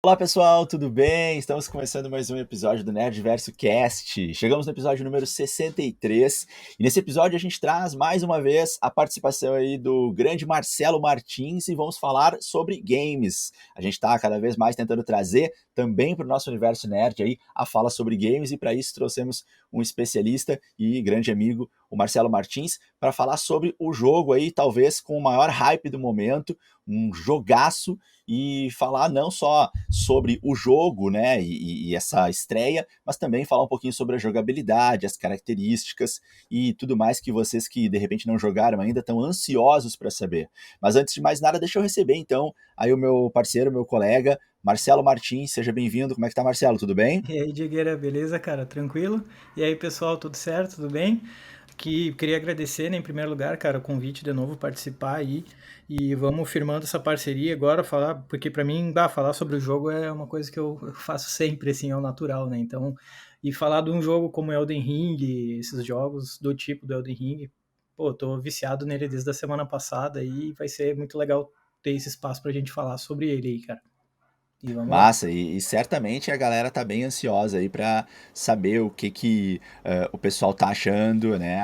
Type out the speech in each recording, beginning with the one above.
Olá pessoal, tudo bem? Estamos começando mais um episódio do Nerdverso Cast. Chegamos no episódio número 63 e nesse episódio a gente traz mais uma vez a participação aí do grande Marcelo Martins e vamos falar sobre games. A gente está cada vez mais tentando trazer também para o nosso universo nerd aí a fala sobre games e para isso trouxemos um especialista e grande amigo, o Marcelo Martins, para falar sobre o jogo aí, talvez com o maior hype do momento, um jogaço e falar não só sobre o jogo, né, e essa estreia, mas também falar um pouquinho sobre a jogabilidade, as características e tudo mais que vocês que de repente não jogaram ainda estão ansiosos para saber. Mas antes de mais nada, deixa eu receber então aí o meu parceiro, meu colega, Marcelo Martins. Seja bem-vindo. Como é que tá, Marcelo? Tudo bem? E aí, Digueira, beleza, cara? Tranquilo? E aí, pessoal, tudo certo? Tudo bem? Que queria agradecer, né, em primeiro lugar, cara, o convite de novo participar aí. E vamos firmando essa parceria agora, falar, porque pra mim, falar sobre o jogo é uma coisa que eu faço sempre, assim, é o natural, né? Então, e falar de um jogo como Elden Ring, esses jogos do tipo do Elden Ring, pô, tô viciado nele desde a semana passada e vai ser muito legal ter esse espaço pra gente falar sobre ele aí, cara. E vamos lá. Massa, e certamente a galera tá bem ansiosa aí pra saber o que o pessoal tá achando, né?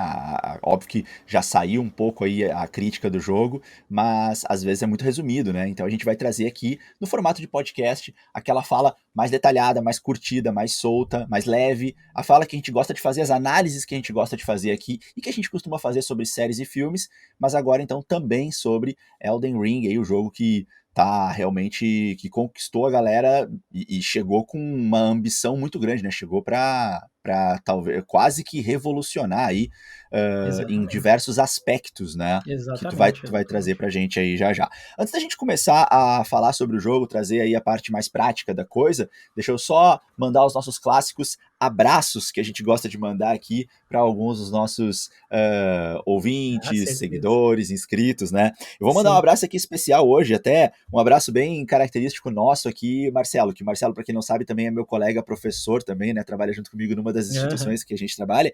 Óbvio que já saiu um pouco aí a crítica do jogo, mas às vezes é muito resumido, né? Então a gente vai trazer aqui no formato de podcast aquela fala mais detalhada, mais curtida, mais solta, mais leve, a fala que a gente gosta de fazer, as análises que a gente gosta de fazer aqui e que a gente costuma fazer sobre séries e filmes, mas agora então também sobre Elden Ring, aí o jogo que tá realmente que conquistou a galera e chegou com uma ambição muito grande, né? Chegou para talvez quase que revolucionar aí em Exatamente. diversos aspectos, né? Que Exatamente, tu vai trazer exatamente. pra gente aí já já. Antes da gente começar a falar sobre o jogo, trazer aí a parte mais prática da coisa, deixa eu só mandar os nossos clássicos abraços que a gente gosta de mandar aqui para alguns dos nossos Ah, ouvintes, certeza. seguidores, inscritos, né? Eu vou mandar um Sim. abraço aqui especial hoje, até um abraço bem característico nosso aqui, Marcelo, que Marcelo, para quem não sabe, também é meu colega professor também, né? Trabalha junto comigo numa das Aham. instituições que a gente trabalha.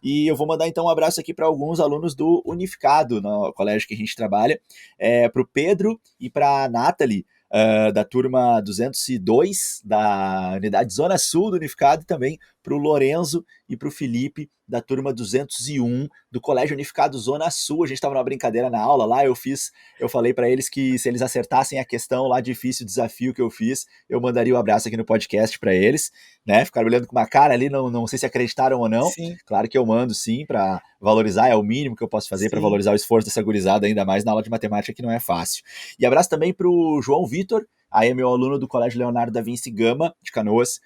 E eu vou mandar então um abraço aqui para alguns alunos do Unificado, no colégio que a gente trabalha, para o Pedro e para a Nathalie, da turma 202 da unidade Zona Sul do Unificado, e também para o Lorenzo e para o Felipe da turma 201 do Colégio Unificado Zona Sul. A gente estava numa brincadeira na aula lá, eu falei para eles que se eles acertassem a questão lá difícil, o desafio que eu fiz, eu mandaria o um abraço aqui no podcast para eles, né? Ficaram olhando com uma cara ali, não sei se acreditaram ou não. Sim, Claro que eu mando sim para valorizar, é o mínimo que eu posso fazer para sim. valorizar o esforço dessa gurizada, ainda mais na aula de matemática que não é fácil. E abraço também para o João Vitor, aí é meu aluno do Colégio Leonardo da Vinci Gama, de Canoas,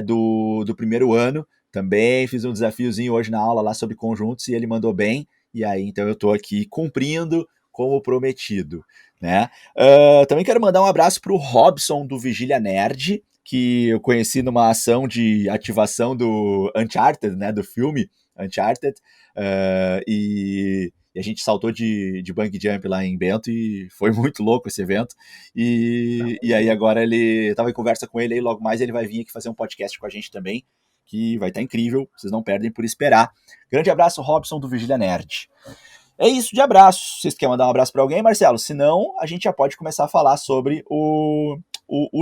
do primeiro ano. Também fiz um desafiozinho hoje na aula lá sobre conjuntos e ele mandou bem. E aí, então eu estou aqui cumprindo como prometido, né? Também quero mandar um abraço para o Robson do Vigília Nerd, que eu conheci numa ação de ativação do Uncharted, né, do filme Uncharted, e a gente saltou de bungee jump lá em Bento e foi muito louco esse evento. Tá E muito aí bom. agora ele estava em conversa com ele aí, logo mais ele vai vir aqui fazer um podcast com a gente também, que vai estar incrível, vocês não perdem por esperar. Grande abraço, Robson do Vigília Nerd. É isso de abraço. Vocês querem mandar um abraço para alguém, Marcelo? Se não, a gente já pode começar a falar sobre o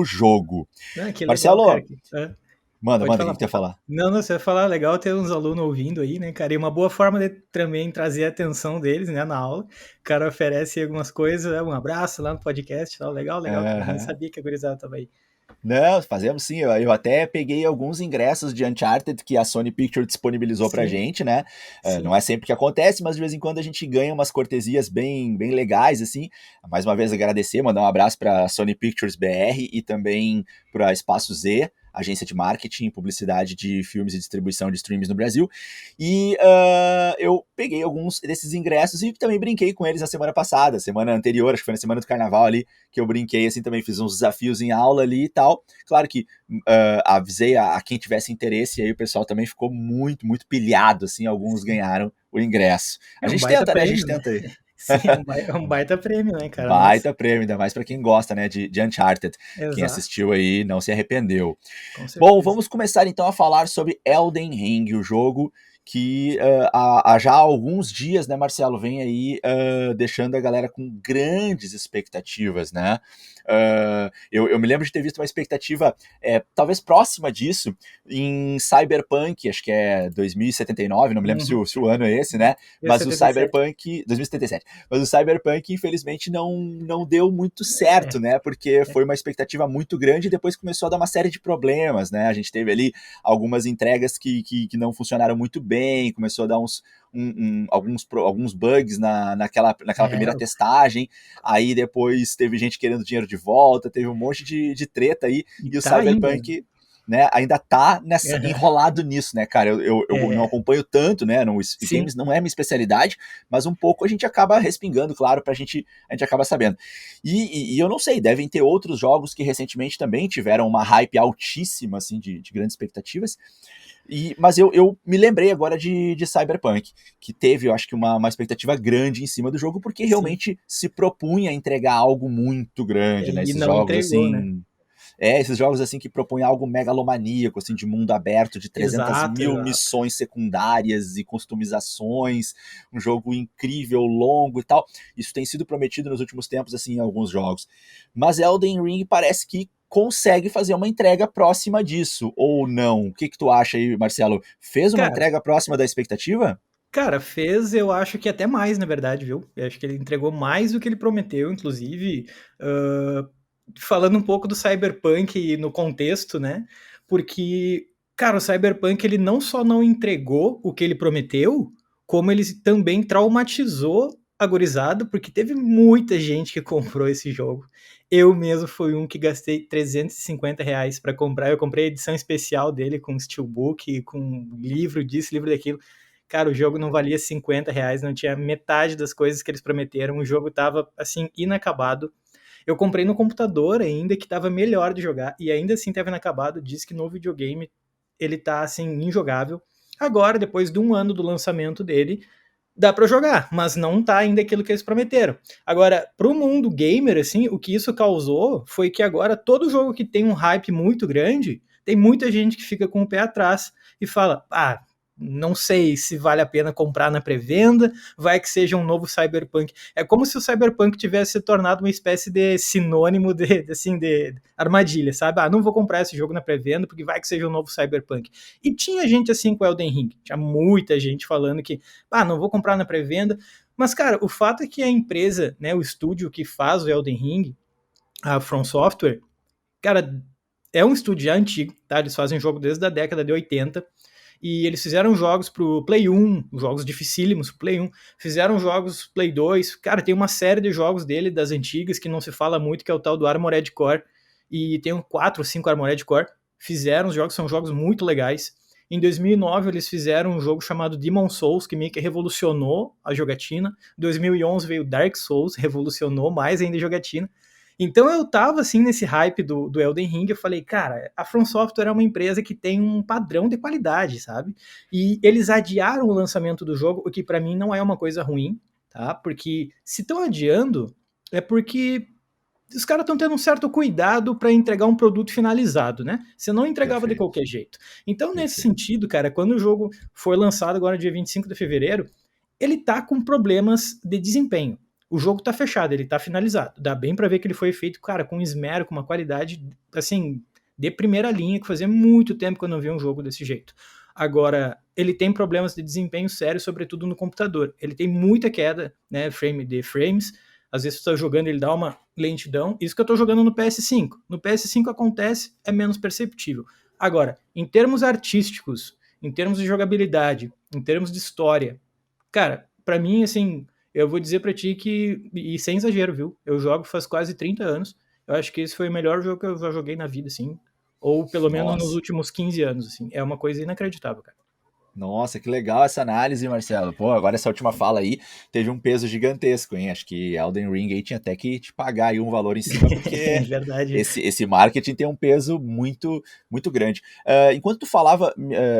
jogo. Ah, que legal, cara. Marcelo, manda, Pode o que falar, que tu ia pode falar. falar? Não, você vai falar, legal ter uns alunos ouvindo aí, né, cara? E uma boa forma de também trazer a atenção deles, né, na aula. O cara oferece algumas coisas, né, um abraço lá no podcast, tal. Legal, legal, cara. Nem Uhum. sabia que a gurizada tava aí. Não, fazemos sim. Eu até peguei alguns ingressos de Uncharted que a Sony Pictures disponibilizou pra Sim, gente, né? Não sim. é sempre que acontece, mas de vez em quando a gente ganha umas cortesias bem legais, assim. Mais uma vez agradecer, mandar um abraço pra Sony Pictures BR e também pra Espaço Z, agência de marketing e publicidade de filmes e distribuição de streams no Brasil. E eu peguei alguns desses ingressos e também brinquei com eles na semana passada, semana anterior, acho que foi na semana do carnaval ali, que eu brinquei assim também, fiz uns desafios em aula ali e tal. Claro que avisei a quem tivesse interesse, e aí o pessoal também ficou muito pilhado, assim, alguns Sim. ganharam o ingresso. A É um gente baita tenta, né? A prêmio, gente né? tenta aí. Sim, é um baita prêmio, né, cara? Nossa, Baita prêmio, ainda mais para quem gosta, né, de Uncharted. Quem exato, assistiu aí não se arrependeu. com Bom, certeza. vamos começar então a falar sobre Elden Ring, o jogo. que já há alguns dias, né, Marcelo, vem aí deixando a galera com grandes expectativas, né? Eu me lembro de ter visto uma expectativa talvez próxima disso em Cyberpunk, acho que é 2079, não me lembro Uhum. se o ano é esse, né? Mas o 77. Cyberpunk, 2077, mas o Cyberpunk, infelizmente, não deu muito certo, né? Porque foi uma expectativa muito grande e depois começou a dar uma série de problemas, né? A gente teve ali algumas entregas que não funcionaram muito bem, começou a dar alguns bugs naquela É, primeira testagem, aí depois teve gente querendo dinheiro de volta, teve um monte de treta aí, e e o tá ainda, né? Cyberpunk, né, ainda tá Aham. enrolado nisso, né, cara? Eu não É, acompanho tanto, né? Games sim. não é minha especialidade, mas um pouco a gente acaba respingando, claro, a gente acaba sabendo. E eu não sei, devem ter outros jogos que recentemente também tiveram uma hype altíssima, assim, de grandes expectativas. Mas eu me lembrei agora de Cyberpunk, que teve, eu acho que uma expectativa grande em cima do jogo, porque Sim. realmente se propunha a entregar algo muito grande, né? E não entregou, né? Esses jogos assim que propõem algo megalomaníaco, assim, de mundo aberto, de 300 Exato, mil exato. missões secundárias e customizações, um jogo incrível, longo e tal. Isso tem sido prometido nos últimos tempos, assim, em alguns jogos. Mas Elden Ring parece que consegue fazer uma entrega próxima disso, ou não? O que tu acha aí, Marcelo? Fez uma Cara, entrega próxima da expectativa? cara, fez, eu acho que até mais, na verdade, viu? Eu acho que ele entregou mais do que ele prometeu, inclusive, ah, falando um pouco do Cyberpunk no contexto, né? Porque, cara, o Cyberpunk ele não só não entregou o que ele prometeu, como ele também traumatizou a gurizada, porque teve muita gente que comprou esse jogo. Eu mesmo fui um que gastei R$ 350 para comprar. Eu comprei a edição especial dele com steelbook, com livro disso, livro daquilo. Cara, o jogo não valia R$ 50, não tinha metade das coisas que eles prometeram. O jogo tava, assim, inacabado. Eu comprei no computador ainda, que tava melhor de jogar, e ainda assim tava inacabado. Diz que no videogame ele tá, assim, injogável. Agora, depois de um ano do lançamento dele, dá para jogar, mas não tá ainda aquilo que eles prometeram. Agora, pro mundo gamer, assim, o que isso causou foi que agora todo jogo que tem um hype muito grande, tem muita gente que fica com o pé atrás e fala: ah, não sei se vale a pena comprar na pré-venda, vai que seja um novo Cyberpunk. É como se o Cyberpunk tivesse se tornado uma espécie de sinônimo de armadilha, sabe? Ah, não vou comprar esse jogo na pré-venda porque vai que seja um novo Cyberpunk. E tinha gente assim com Elden Ring, tinha muita gente falando que, ah, não vou comprar na pré-venda. Mas, cara, o fato é que a empresa, né, o estúdio que faz o Elden Ring, a From Software, cara, é um estúdio já antigo, tá? Eles fazem jogo desde a década de 80 e eles fizeram jogos pro Play 1, jogos dificílimos pro Play 1, fizeram jogos Play 2, cara, tem uma série de jogos dele, das antigas, que não se fala muito, que é o tal do Armored Core, e tem 4 ou 5 Armored Core, fizeram os jogos, são jogos muito legais. Em 2009 eles fizeram um jogo chamado Demon Souls, que meio que revolucionou a jogatina. Em 2011 veio Dark Souls, revolucionou mais ainda a jogatina. Então eu tava assim nesse hype do Elden Ring, eu falei, cara, a From Software é uma empresa que tem um padrão de qualidade, sabe? E eles adiaram o lançamento do jogo, o que para mim não é uma coisa ruim, tá? Porque se estão adiando, é porque os caras estão tendo um certo cuidado para entregar um produto finalizado, né? Você não entregava de Perfeito, qualquer jeito. Então, nesse perfeito. sentido, cara, quando o jogo for lançado agora dia 25 de fevereiro, ele tá com problemas de desempenho. O jogo tá fechado, ele tá finalizado. Dá bem para ver que ele foi feito, cara, com esmero, com uma qualidade, assim, de primeira linha, que fazia muito tempo que eu não via um jogo desse jeito. Agora, ele tem problemas de desempenho sério, sobretudo no computador. Ele tem muita queda, né, frames. Às vezes você tá jogando, ele dá uma lentidão. Isso que eu tô jogando no PS5. No PS5 acontece, é menos perceptível. Agora, em termos artísticos, em termos de jogabilidade, em termos de história, cara, pra mim, assim, eu vou dizer pra ti que, e sem exagero, viu? Eu jogo faz quase 30 anos. Eu acho que esse foi o melhor jogo que eu já joguei na vida, assim. Ou pelo menos nos Nossa. últimos 15 anos, assim. É uma coisa inacreditável, cara. Nossa, que legal essa análise, Marcelo. Pô, agora essa última fala aí teve um peso gigantesco, hein? Acho que Elden Ring aí tinha até que te pagar aí um valor em cima, É porque verdade. esse marketing tem um peso muito grande. Enquanto tu falava,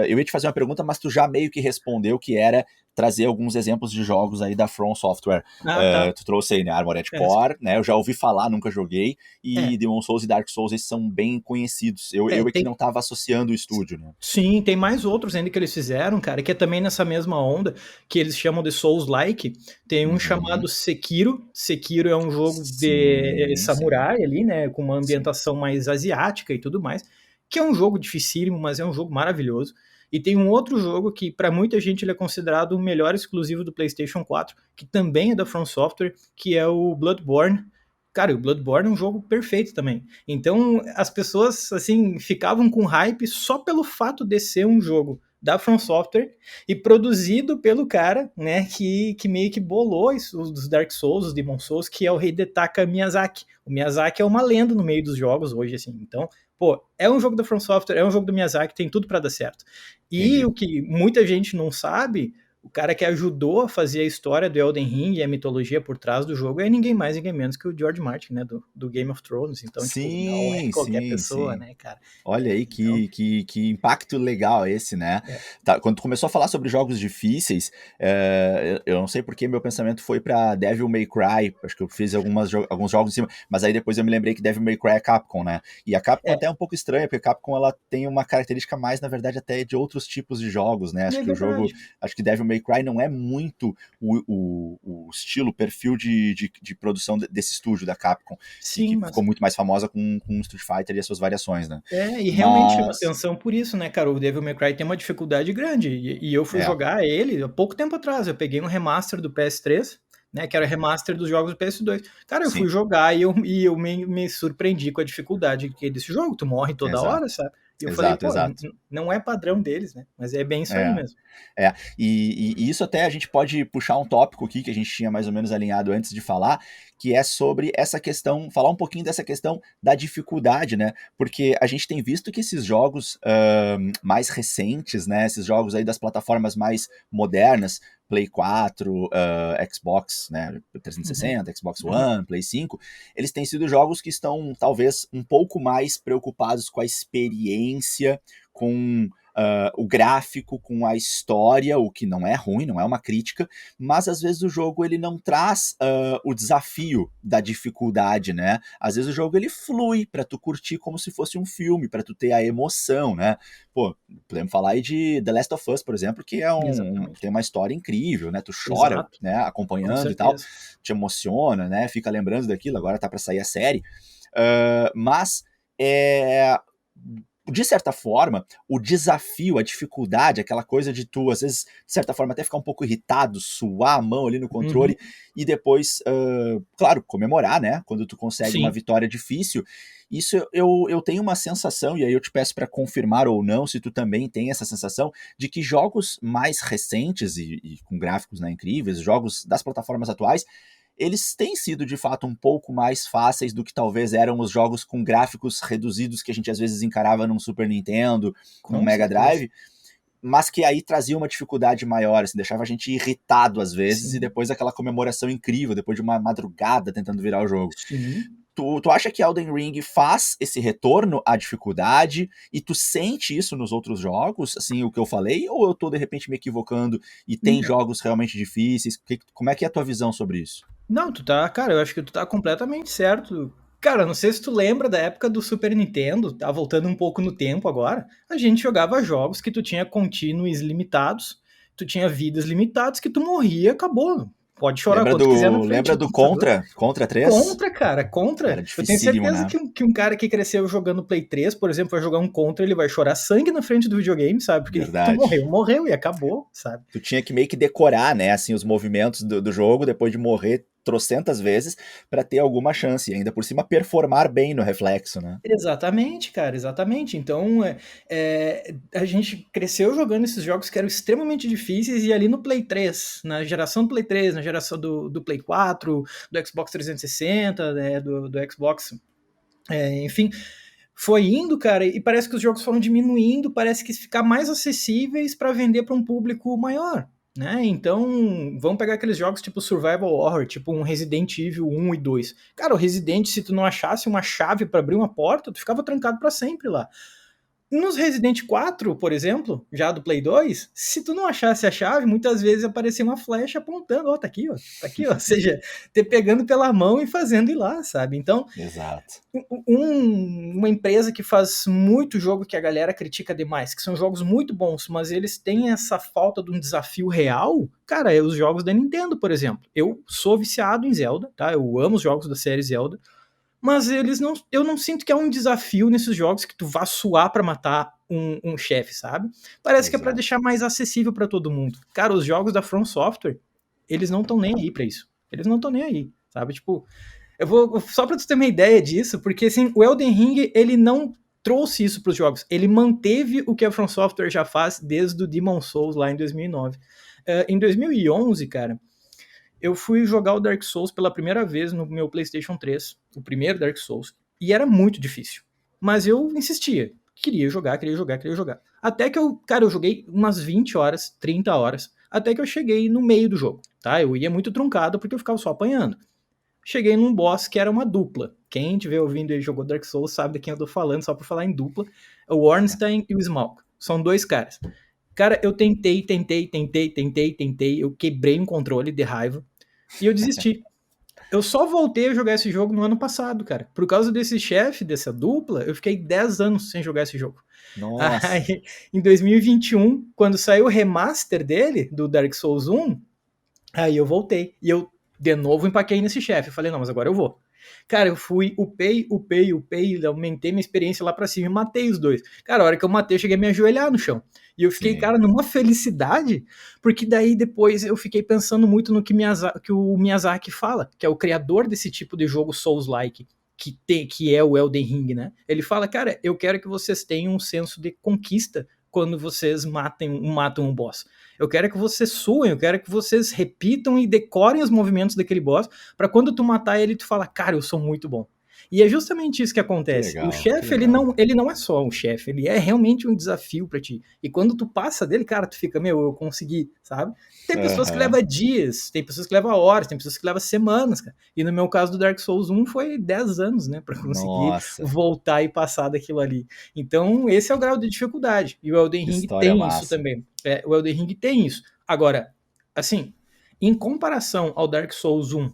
eu ia te fazer uma pergunta, mas tu já meio que respondeu que era trazer alguns exemplos de jogos aí da From Software. Ah, tá. Tu trouxe aí, né, Armored É, Core, né, eu já ouvi falar, nunca joguei, é, e Demon Souls e Dark Souls, esses são bem conhecidos. Eu é que tem. não estava associando o estúdio, né? Sim, tem mais outros ainda que eles fizeram, cara, que é também nessa mesma onda, que eles chamam de Souls-like. Tem um Uhum. chamado Sekiro. Sekiro é um jogo de Sim, sim, samurai ali, né, com uma sim. ambientação mais asiática e tudo mais, que é um jogo dificílimo, mas é um jogo maravilhoso. E tem um outro jogo que para muita gente ele é considerado o melhor exclusivo do PlayStation 4, que também é da From Software, que é o Bloodborne. Cara, o Bloodborne é um jogo perfeito também. Então, as pessoas, assim, ficavam com hype só pelo fato de ser um jogo da From Software e produzido pelo cara, né, que meio que bolou isso, os Dark Souls, os Demon Souls, que é o Hidetaka Miyazaki. O Miyazaki é uma lenda no meio dos jogos hoje, assim. Então, pô, é um jogo da From Software, é um jogo do Miyazaki, tem tudo para dar certo. E Entendi. o que muita gente não sabe, o cara que ajudou a fazer a história do Elden Ring e a mitologia por trás do jogo é ninguém mais, ninguém menos que o George Martin, né, do Game of Thrones. Então, tipo, não é Sim, qualquer sim, pessoa, sim. né, cara? Olha aí Então, que impacto legal esse, né? é, Tá, quando tu começou a falar sobre jogos difíceis, eu não sei porque meu pensamento foi pra Devil May Cry. Acho que eu fiz alguns jogos em cima, mas aí depois eu me lembrei que Devil May Cry é Capcom, né? E a Capcom é, até é um pouco estranha, porque a Capcom ela tem uma característica mais, na verdade, até de outros tipos de jogos, né? é verdade. Acho que Devil May Cry não é muito o estilo, o perfil de produção desse estúdio da Capcom, que Sim, ficou mas muito mais famosa com Street Fighter e as suas variações, né? e realmente chama Mas, atenção por isso, né, cara? O Devil May Cry tem uma dificuldade grande. E eu fui é, jogar ele há pouco tempo atrás. Eu peguei um remaster do PS3, né? Que era remaster dos jogos do PS2. Cara, eu fui sim, jogar e eu me surpreendi com a dificuldade que é desse jogo. Tu morre toda hora, exato, sabe? E eu falei, exato, pô, exato. não é padrão deles, né? Mas é bem isso aí É, mesmo. e isso até a gente pode puxar um tópico aqui que a gente tinha mais ou menos alinhado antes de falar, que é sobre essa questão, falar um pouquinho dessa questão da dificuldade, né? Porque a gente tem visto que esses jogos mais recentes, né? Esses jogos aí das plataformas mais modernas, Play 4, Xbox, né, Uhum, 360, Xbox uhum. One, Play 5, eles têm sido jogos que estão talvez um pouco mais preocupados com a experiência, com o gráfico, com a história, o que não é ruim, não é uma crítica, mas às vezes o jogo ele não traz o desafio da dificuldade, né? Às vezes o jogo ele flui para tu curtir como se fosse um filme, para tu ter a emoção, né? Pô, podemos falar aí de The Last of Us, por exemplo, que Exatamente. tem uma história incrível, né? Tu chora, Exato, né? com Acompanhando e tal, certeza. te emociona, né? Fica lembrando daquilo. Agora tá para sair a série, mas é, de certa forma, o desafio, a dificuldade, aquela coisa de tu, às vezes, de certa forma, até ficar um pouco irritado, suar a mão ali no Uhum. controle e depois, claro, comemorar, né? Quando tu consegue uma Sim. vitória difícil. Isso eu tenho uma sensação, e aí eu te peço para confirmar ou não, se tu também tem essa sensação, de que jogos mais recentes e com gráficos, né, incríveis, jogos das plataformas atuais, eles têm sido de fato um pouco mais fáceis do que talvez eram os jogos com gráficos reduzidos que a gente às vezes encarava num Super Nintendo, num Com Mega certeza. Drive, mas que aí trazia uma dificuldade maior, assim, deixava a gente irritado às vezes e Sim. depois aquela comemoração incrível, depois de uma madrugada tentando virar o jogo. Sim. Tu acha que Elden Ring faz esse retorno à dificuldade e tu sente isso nos outros jogos, assim, o que eu falei, ou eu tô de repente me equivocando e tem jogos realmente difíceis? Como é que é a tua visão sobre isso? Não, tu tá, cara, eu acho que tu tá completamente certo. Cara, não sei se tu lembra da época do Super Nintendo, tá voltando um pouco no tempo agora. A gente jogava jogos que tu tinha contínuos limitados, tu tinha vidas limitadas, que tu morria, acabou. Pode chorar quanto quiser na frente Lembra do do computador. Contra 3? Contra, cara, contra. Era Eu tenho dificílimo, certeza né? que um cara que cresceu jogando Play 3, por exemplo, vai jogar um Contra, ele vai chorar sangue na frente do videogame, sabe? Porque tu morreu, Verdade. morreu e acabou, sabe? Tu tinha que meio que decorar, né, assim, os movimentos do jogo depois de morrer trocentas vezes para ter alguma chance e ainda por cima performar bem no reflexo, né? Exatamente, cara, exatamente. Então, a gente cresceu jogando esses jogos que eram extremamente difíceis e ali no Play 3, na geração do Play 3, na geração do Play 4, do Xbox 360, né, do Xbox, enfim, foi indo, cara, e parece que os jogos foram diminuindo, parece que ficar mais acessíveis para vender para um público maior. Né? Então, vamos pegar aqueles jogos tipo Survival Horror, tipo um Resident Evil 1 e 2. Cara, o Resident, se tu não achasse uma chave para abrir uma porta, tu ficava trancado para sempre lá. Nos Resident 4, por exemplo, já do Play 2, se tu não achasse a chave, muitas vezes aparecia uma flecha apontando, ó, tá aqui, ó, tá aqui, ó. Ou seja, te pegando pela mão e fazendo ir lá, sabe? Então, Exato. uma empresa que faz muito jogo que a galera critica demais, que são jogos muito bons, mas eles têm essa falta de um desafio real, cara, é os jogos da Nintendo, por exemplo. Eu sou viciado em Zelda, tá? Eu amo os jogos da série Zelda, mas eu não sinto que é um desafio nesses jogos que tu vá suar pra matar um chefe, sabe? Parece que é pra Exato. deixar mais acessível pra todo mundo. Cara, os jogos da From Software, eles não estão nem aí pra isso. Eles não estão nem aí, sabe? Tipo, eu vou só pra tu ter uma ideia disso, porque assim, o Elden Ring, ele não trouxe isso pros jogos. Ele manteve o que a From Software já faz desde o Demon Souls lá em 2009. Em 2011, cara, eu fui jogar o Dark Souls pela primeira vez no meu PlayStation 3, o primeiro Dark Souls, e era muito difícil. Mas eu insistia, queria jogar, queria jogar, queria jogar. Até que eu joguei umas 20 horas, 30 horas, até que eu cheguei no meio do jogo, tá? Eu ia muito truncado porque eu ficava só apanhando. Cheguei num boss que era uma dupla. Quem estiver ouvindo e jogou Dark Souls sabe de quem eu tô falando, só por falar em dupla. É o Ornstein e o Smaug. São dois caras. Cara, eu tentei, eu quebrei um controle de raiva e eu desisti. Eu só voltei a jogar esse jogo no ano passado, cara. Por causa desse chefe, dessa dupla, eu fiquei 10 anos sem jogar esse jogo. Nossa. Aí, em 2021, quando saiu o remaster dele, do Dark Souls 1, aí eu voltei. E eu, de novo, empaquei nesse chefe. Eu falei, não, mas agora eu vou. Cara, eu fui, upei, aumentei minha experiência lá pra cima e matei os dois. Cara, a hora que eu matei, eu cheguei a me ajoelhar no chão. E eu fiquei, Sim. cara, numa felicidade, porque daí depois eu fiquei pensando muito no que o Miyazaki fala, que é o criador desse tipo de jogo Souls-like, que é o Elden Ring, né? Ele fala, cara, eu quero que vocês tenham um senso de conquista quando vocês matam um boss. Eu quero que vocês suem, eu quero que vocês repitam e decorem os movimentos daquele boss, para quando tu matar ele, tu fala, cara, eu sou muito bom. E é justamente isso que Que acontece. O legal, que chefe, legal. ele não é só um chefe, ele é realmente um desafio para ti. E quando tu passa dele, cara, tu fica, meu, eu consegui, sabe? Tem pessoas que Aham. levam dias, tem pessoas que levam horas, tem pessoas que levam semanas, cara. E no meu caso do Dark Souls 1 foi 10 anos, né, para conseguir Nossa, voltar e passar daquilo ali. Então, esse é o grau de dificuldade. E o Elden que Ring história tem isso massa. também. O Elden Ring tem isso. Agora, assim, em comparação ao Dark Souls 1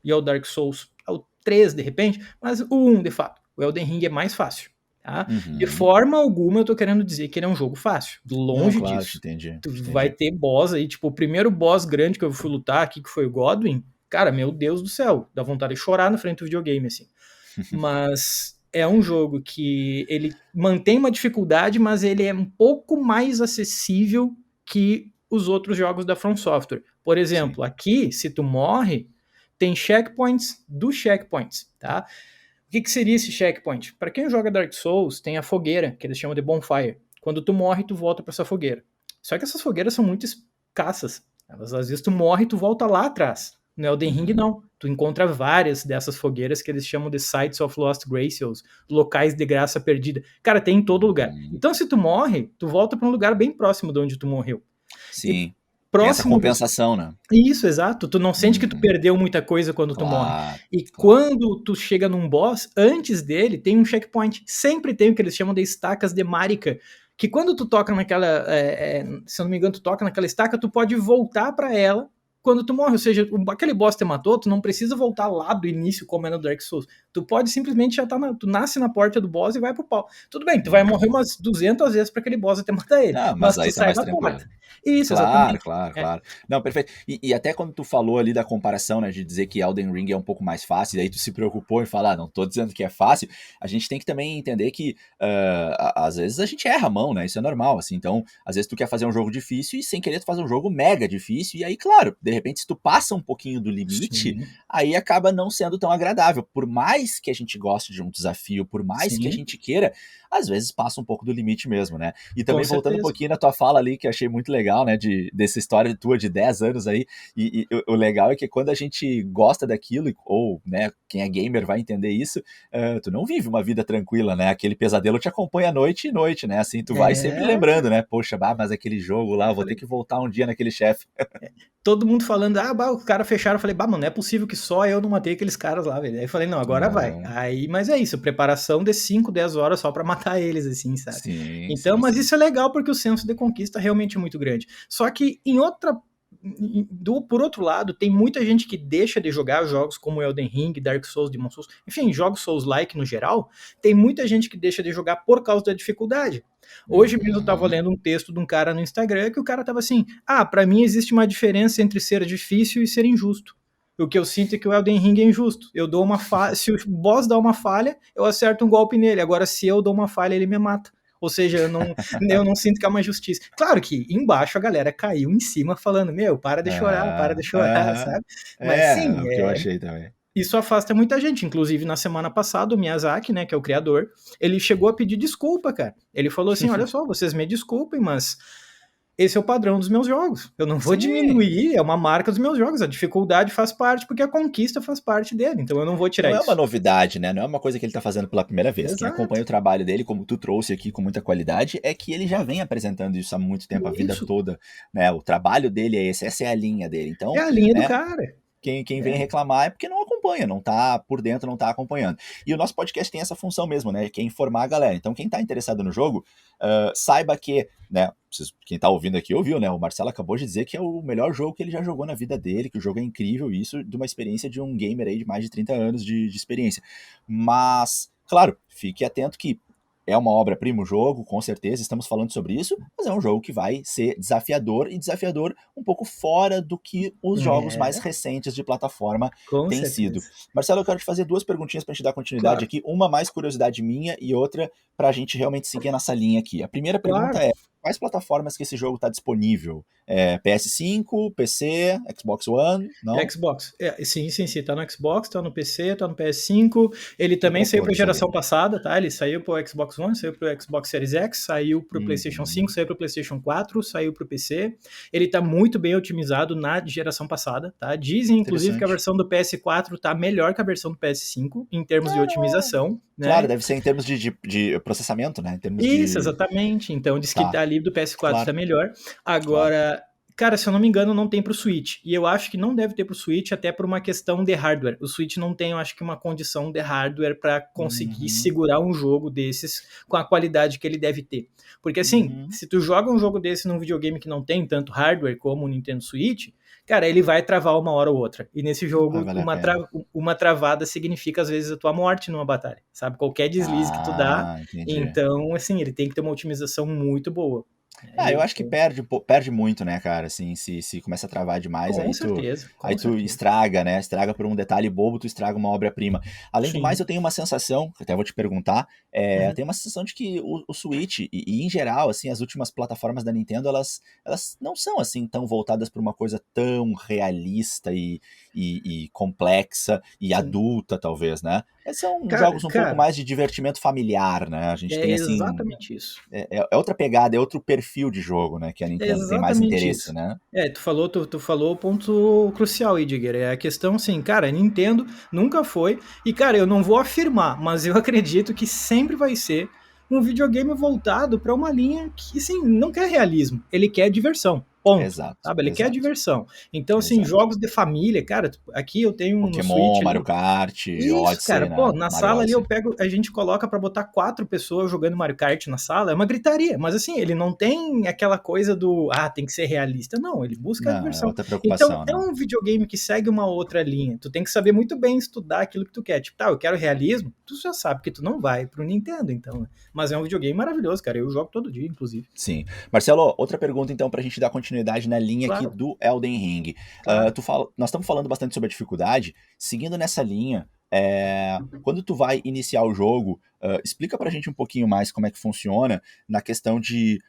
e ao Dark Souls ao 3, de repente, mas o 1, de fato, o Elden Ring é mais fácil. Tá? De Uhum. forma alguma eu tô querendo dizer que ele é um jogo fácil. Não, Longe claro, te disso. entendi, Tu te vai entendi. ter boss aí, tipo, o primeiro boss grande que eu fui lutar aqui, que foi o Godwin, cara, meu Deus do céu, dá vontade de chorar na frente do videogame, assim. Mas é um jogo que ele mantém uma dificuldade, mas ele é um pouco mais acessível que os outros jogos da From Software. Por Sim. exemplo, aqui, se tu morre, tem checkpoints dos checkpoints, tá? O que seria esse checkpoint? Para quem joga Dark Souls, tem a fogueira, que eles chamam de bonfire. Quando tu morre, tu volta para essa fogueira. Só que essas fogueiras são muito escassas. Elas, às vezes tu morre e tu volta lá atrás. No Elden Ring, Uhum. não. Tu encontra várias dessas fogueiras que eles chamam de Sites of Lost Grace, os locais de graça perdida. Cara, tem em todo lugar. Uhum. Então, se tu morre, tu volta para um lugar bem próximo de onde tu morreu. E Sim. Tem essa próximo dos compensação, né? isso, exato. Tu não sente que tu Uhum. perdeu muita coisa quando tu morre. Claro, E claro. quando tu chega num boss, antes dele tem um checkpoint. Sempre tem o que eles chamam de estacas de Marika. Que quando tu toca naquela. Se eu não me engano, tu toca naquela estaca, tu pode voltar pra ela quando tu morre. Ou seja, aquele boss te matou, tu não precisa voltar lá do início, como é no Dark Souls. Tu pode simplesmente já tá tu nasce na porta do boss e vai pro pau. Tudo bem, tu vai morrer Uhum. umas 200 vezes pra aquele boss até matar ele. Não, mas Mas tu aí tá sai mais da tranquilo. porta. Isso, Claro, exatamente. claro, É. claro. Não, perfeito. E até quando tu falou ali da comparação, né, de dizer que Elden Ring é um pouco mais fácil, e aí tu se preocupou em falar, não tô dizendo que é fácil, a gente tem que também entender que às vezes a gente erra a mão, né, isso é normal, assim, então às vezes tu quer fazer um jogo difícil e sem querer tu faz um jogo mega difícil, e aí, claro, de repente se tu passa um pouquinho do limite, Sim, aí acaba não sendo tão agradável, por mais que a gente goste de um desafio, por mais que a sim. gente queira, às vezes passa um pouco do limite mesmo, né? E Com também voltando um certeza. pouquinho na tua fala ali, que eu achei muito legal, né, dessa história tua de 10 anos aí, o legal é que quando a gente gosta daquilo, ou, né, quem é gamer vai entender isso, tu não vive uma vida tranquila, né, aquele pesadelo te acompanha noite e noite, né, assim, tu vai sempre É, lembrando, né, poxa, mas aquele jogo lá, eu vou ter que voltar um dia naquele chefe. todo mundo falando, os caras fecharam, eu falei, mano, não é possível que só eu não matei aqueles caras lá, velho. Aí eu falei, não, agora vai. Ah, Aí, mas é isso, preparação de 5, 10 horas só pra matar eles, assim, sabe? sim, Então, sim, mas sim. isso é legal porque o senso de conquista realmente é muito grande. Só que em outra por outro lado, tem muita gente que deixa de jogar jogos como Elden Ring, Dark Souls, Demon Souls, enfim, jogos Souls-like no geral, tem muita gente que deixa de jogar por causa da dificuldade. Hoje mesmo eu tava Uhum. lendo um texto de um cara no Instagram que o cara tava assim, pra mim existe uma diferença entre ser difícil e ser injusto. O que eu sinto é que o Elden Ring é injusto. Eu dou uma falha, se o boss dá uma falha, eu acerto um golpe nele. Agora, se eu dou uma falha, ele me mata. Ou seja, eu não sinto que é uma justiça. Claro que embaixo a galera caiu em cima falando, meu, para de chorar, Aham. sabe? Mas É, sim, o que eu achei também. isso afasta muita gente. Inclusive, na semana passada, o Miyazaki, né, que é o criador, ele chegou a pedir desculpa, cara. Ele falou assim, olha só, vocês me desculpem, mas esse é o padrão dos meus jogos. Eu não vou Sim, diminuir, é uma marca dos meus jogos. A dificuldade faz parte porque a conquista faz parte dele. Então eu não vou tirar não é uma isso. novidade, né? Não é uma coisa que ele tá fazendo pela primeira vez. Quem acompanha Exato. o trabalho dele, como tu trouxe aqui com muita qualidade, é que ele já vem apresentando isso há muito tempo, a vida Isso. toda, né? O trabalho dele é esse, essa é a linha dele. É Então, a linha do né? cara. Quem vem É. reclamar é porque não acompanha, não tá por dentro, não tá acompanhando. E o nosso podcast tem essa função mesmo, né? Que é informar a galera. Então, quem tá interessado no jogo, saiba que, né? Quem tá ouvindo aqui ouviu, né? O Marcelo acabou de dizer que é o melhor jogo que ele já jogou na vida dele, que o jogo é incrível, isso de uma experiência de um gamer aí de mais de 30 anos de experiência. Mas, claro, fique atento que é uma obra-prima o jogo, com certeza, estamos falando sobre isso, mas é um jogo que vai ser desafiador e desafiador um pouco fora do que os jogos mais É, recentes de plataforma com têm sido. certeza. Marcelo, eu quero te fazer duas perguntinhas para te dar continuidade Claro, aqui, uma mais curiosidade minha e outra para a gente realmente seguir nessa linha aqui. A primeira pergunta claro. é: quais plataformas que esse jogo está disponível? PS5, PC, Xbox One? Não? Xbox. Sim, sim, sim. Tá no Xbox, tá no PC, tá no PS5. Ele Tem também para saiu pra todos ali. geração passada, tá? Ele saiu pro Xbox One, saiu pro Xbox Series X, saiu pro PlayStation 5, Uhum. saiu pro PlayStation 4, saiu pro PC. Ele tá muito bem otimizado na geração passada, tá? Dizem, inclusive, que a Interessante. versão do PS4 tá melhor que a versão do PS5 em termos de otimização, Claro, né? deve ser em termos de processamento, né? Em termos Isso, de. exatamente. Então diz que Tá, ali do PS4 tá claro, melhor. claro. Agora, cara, se eu não me engano, não tem pro Switch. E eu acho que não deve ter pro Switch até por uma questão de hardware. O Switch não tem, eu acho que uma condição de hardware para conseguir Uhum, segurar um jogo desses com a qualidade que ele deve ter. Porque assim, uhum. se tu joga um jogo desse num videogame que não tem tanto hardware como o Nintendo Switch, cara, ele vai travar uma hora ou outra. E nesse Não vai jogo, valer a pena. uma travada significa às vezes a tua morte numa batalha, sabe? Qualquer deslize que tu dá, Ah, entendi. então, assim, ele tem que ter uma otimização muito boa. Ah, eu Eu, acho que perde muito, né, cara? Assim, se começa a travar demais, com aí certeza, tu certeza. estraga, né? Estraga por um detalhe bobo, tu estraga uma obra-prima. Além do mais, Sim. eu tenho uma sensação, que até vou te perguntar, eu Uhum. tenho uma sensação de que o Switch, em geral, assim, as últimas plataformas da Nintendo, elas não são, assim, tão voltadas para uma coisa tão realista e complexa e Sim. adulta, talvez, né? São Cara, jogos um pouco cara, mais de divertimento familiar, né? A gente é tem, assim, exatamente isso. é outra pegada, é outro perfil de jogo, né? Que a É Nintendo tem mais exatamente interesse, isso. né? Tu falou o ponto crucial, Edgar. É a questão, assim, cara, Nintendo nunca foi. E, cara, eu não vou afirmar, mas eu acredito que sempre vai ser um videogame voltado para uma linha que, assim, não quer realismo. Ele quer diversão. Ponto. Exato, Sabe? Ele quer exato, diversão. Então, assim, exato. jogos de família, cara, aqui eu tenho no Switch Pokémon, Mario ali. Kart, Isso, cara, Odyssey, pô, né? na Mario sala ali eu Odyssey. pego, a gente coloca pra botar 4 pessoas jogando Mario Kart na sala, é uma gritaria, mas assim, ele não tem aquela coisa do, tem que ser realista, não, ele busca a Não, é diversão. outra Então, preocupação, é né? um videogame que segue uma outra linha, tu tem que saber muito bem estudar aquilo que tu quer, tipo, eu quero realismo, tu já sabe que tu não vai pro Nintendo, então, né? Mas é um videogame maravilhoso, cara, eu jogo todo dia, inclusive. Sim. Marcelo, outra pergunta então pra gente dar continuidade na linha aqui Claro, do Elden Ring. claro. Nós estamos falando bastante sobre a dificuldade, seguindo nessa linha, quando tu vai iniciar o jogo, explica pra gente um pouquinho mais como é que funciona na questão de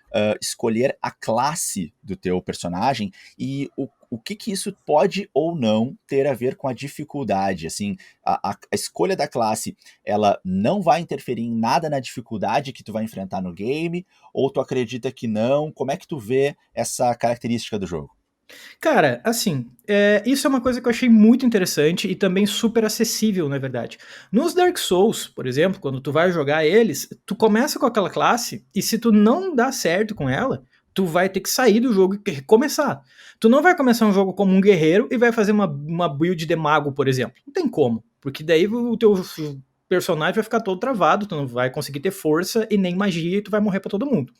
escolher a classe do teu personagem e o que que isso pode ou não ter a ver com a dificuldade, assim, a escolha da classe, ela não vai interferir em nada na dificuldade que tu vai enfrentar no game, ou tu acredita que não? Como é que tu vê essa característica do jogo? Cara, assim, isso é uma coisa que eu achei muito interessante e também super acessível, na verdade. Nos Dark Souls, por exemplo, quando tu vai jogar eles, tu começa com aquela classe e se tu não dá certo com ela, tu vai ter que sair do jogo e recomeçar. Tu não vai começar um jogo como um guerreiro e vai fazer uma build de mago, por exemplo. Não tem como, porque daí o teu personagem vai ficar todo travado, tu não vai conseguir ter força e nem magia e tu vai morrer pra todo mundo.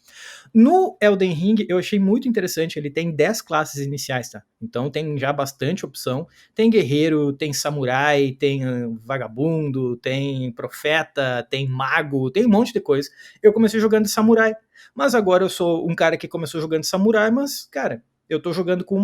No Elden Ring, eu achei muito interessante, ele tem 10 classes iniciais, tá? Então tem já bastante opção. Tem guerreiro, tem samurai, tem vagabundo, tem profeta, tem mago, tem um monte de coisa. Eu comecei jogando de samurai, mas agora eu sou um cara que começou jogando de samurai, mas, cara, eu tô jogando com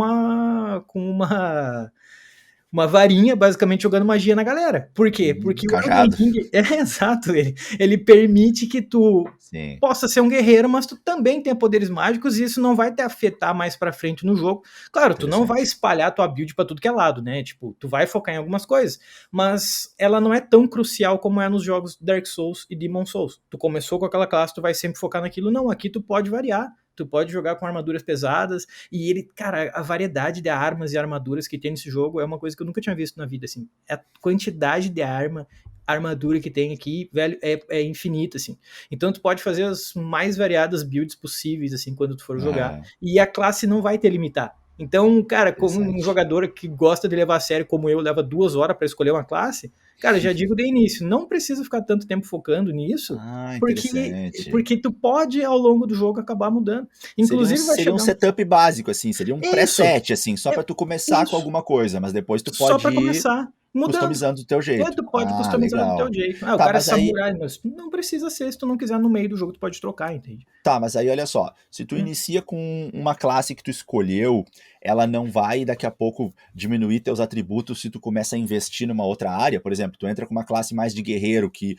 uma varinha, basicamente jogando magia na galera. Por quê? Porque o Elden Cajado. Ring é exato, ele permite que tu Sim, possa ser um guerreiro, mas tu também tenha poderes mágicos e isso não vai te afetar mais pra frente no jogo. Claro, tu não vai interessante. espalhar tua build pra tudo que é lado, né? Tipo, tu vai focar em algumas coisas, mas ela não é tão crucial como é nos jogos Dark Souls e Demon Souls. Tu começou com aquela classe, tu vai sempre focar naquilo. Não, aqui tu pode variar. Tu pode jogar com armaduras pesadas e ele, cara, a variedade de armas e armaduras que tem nesse jogo é uma coisa que eu nunca tinha visto na vida, assim. A quantidade de armadura que tem aqui, velho, é infinita, assim. Então tu pode fazer as mais variadas builds possíveis, assim, quando tu for jogar. Aham, E a classe não vai te limitar. Então, cara, como um interessante. jogador que gosta de levar a sério, como eu, leva 2 horas para escolher uma classe, cara, já digo de início, não precisa ficar tanto tempo focando nisso, Ah, porque, interessante. porque tu pode, ao longo do jogo, acabar mudando. Inclusive, vai Seria um chegar um... setup básico, assim, seria um Isso, preset, assim, só é para tu começar com isso. alguma coisa, mas depois tu Só pode para ir começar mudando. customizando do teu jeito. Tu pode Ah, customizar do teu legal. jeito. Ah, o Tá, cara é mas aí, samurai, mas não precisa ser. Se tu não quiser no meio do jogo, tu pode trocar, entende? Tá, mas aí olha só, se tu Hum. inicia com uma classe que tu escolheu, ela não vai daqui a pouco diminuir teus atributos se tu começa a investir numa outra área. Por exemplo, tu entra com uma classe mais de guerreiro, que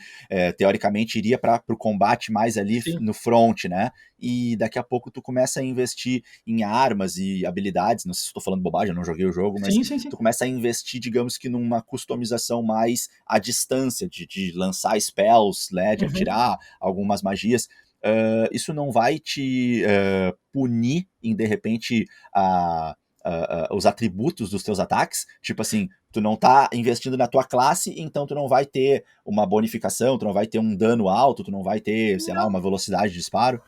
teoricamente iria para o combate mais ali Sim. no front, né? E daqui a pouco tu começa a investir em armas e habilidades. Não sei se estou falando bobagem, eu não joguei o jogo, mas Sim, sim, sim. tu começa a investir, digamos que numa customização mais à distância, de lançar spells, né? De Uhum. atirar algumas magias. Isso não vai te punir em, de repente, os atributos dos teus ataques? Tipo assim, tu não tá investindo na tua classe, então tu não vai ter uma bonificação, tu não vai ter um dano alto, tu não vai ter, sei lá, Não, uma velocidade de disparo?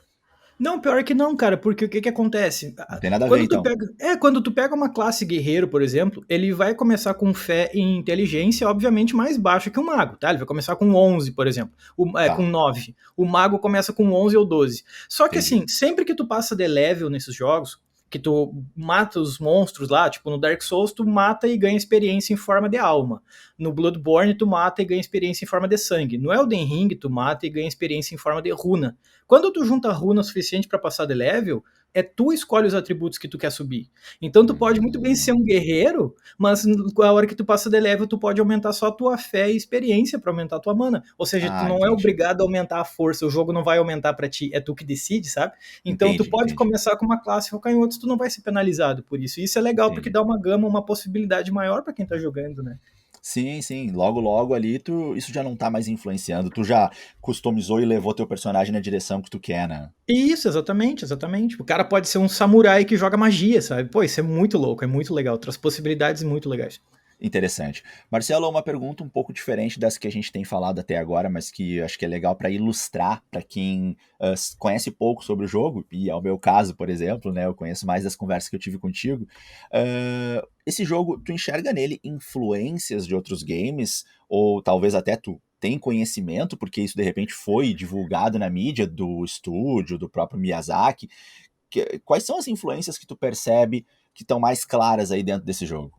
não, pior que não, cara, porque o que que acontece? Não tem nada a ver, Quando tu então. pega, quando tu pega uma classe guerreiro, por exemplo, ele vai começar com fé em inteligência, obviamente, mais baixa que o mago, tá? Ele vai começar com 11, por exemplo, com Tá, 9. O mago começa com 11 ou 12. Só que entendi. assim, sempre que tu passa de level nesses jogos, que tu mata os monstros lá, tipo no Dark Souls, tu mata e ganha experiência em forma de alma. No Bloodborne, tu mata e ganha experiência em forma de sangue. No Elden Ring, tu mata e ganha experiência em forma de runa. Quando tu junta runa suficiente para passar de level, é tu escolhe os atributos que tu quer subir. Então tu pode muito bem ser um Hum, guerreiro, mas a hora que tu passa de level, tu pode aumentar só a tua fé e experiência para aumentar a tua mana. Ou seja, tu ah, não é entendi. obrigado a aumentar a força, o jogo não vai aumentar para ti, é tu que decide, sabe? Então tu Entendi, pode entendi, começar com uma classe e focar em outros, tu não vai ser penalizado por isso. E isso é legal porque entendi. dá uma gama, uma possibilidade maior para quem tá jogando, né? Sim, sim. Logo, logo ali, isso já não tá mais influenciando. Tu já customizou e levou teu personagem na direção que tu quer, né? Isso, exatamente, exatamente. O cara pode ser um samurai que joga magia, sabe? Pô, isso é muito louco, é muito legal. Traz possibilidades muito legais. Interessante. Marcelo, uma pergunta um pouco diferente das que a gente tem falado até agora, mas que acho que é legal para ilustrar para quem conhece pouco sobre o jogo, e é o meu caso, por exemplo, né? Eu conheço mais das conversas que eu tive contigo. Esse jogo, tu enxerga nele influências de outros games, ou talvez até tu tem conhecimento, porque isso de repente foi divulgado na mídia do estúdio, do próprio Miyazaki. Quais são as influências que tu percebe que estão mais claras aí dentro desse jogo?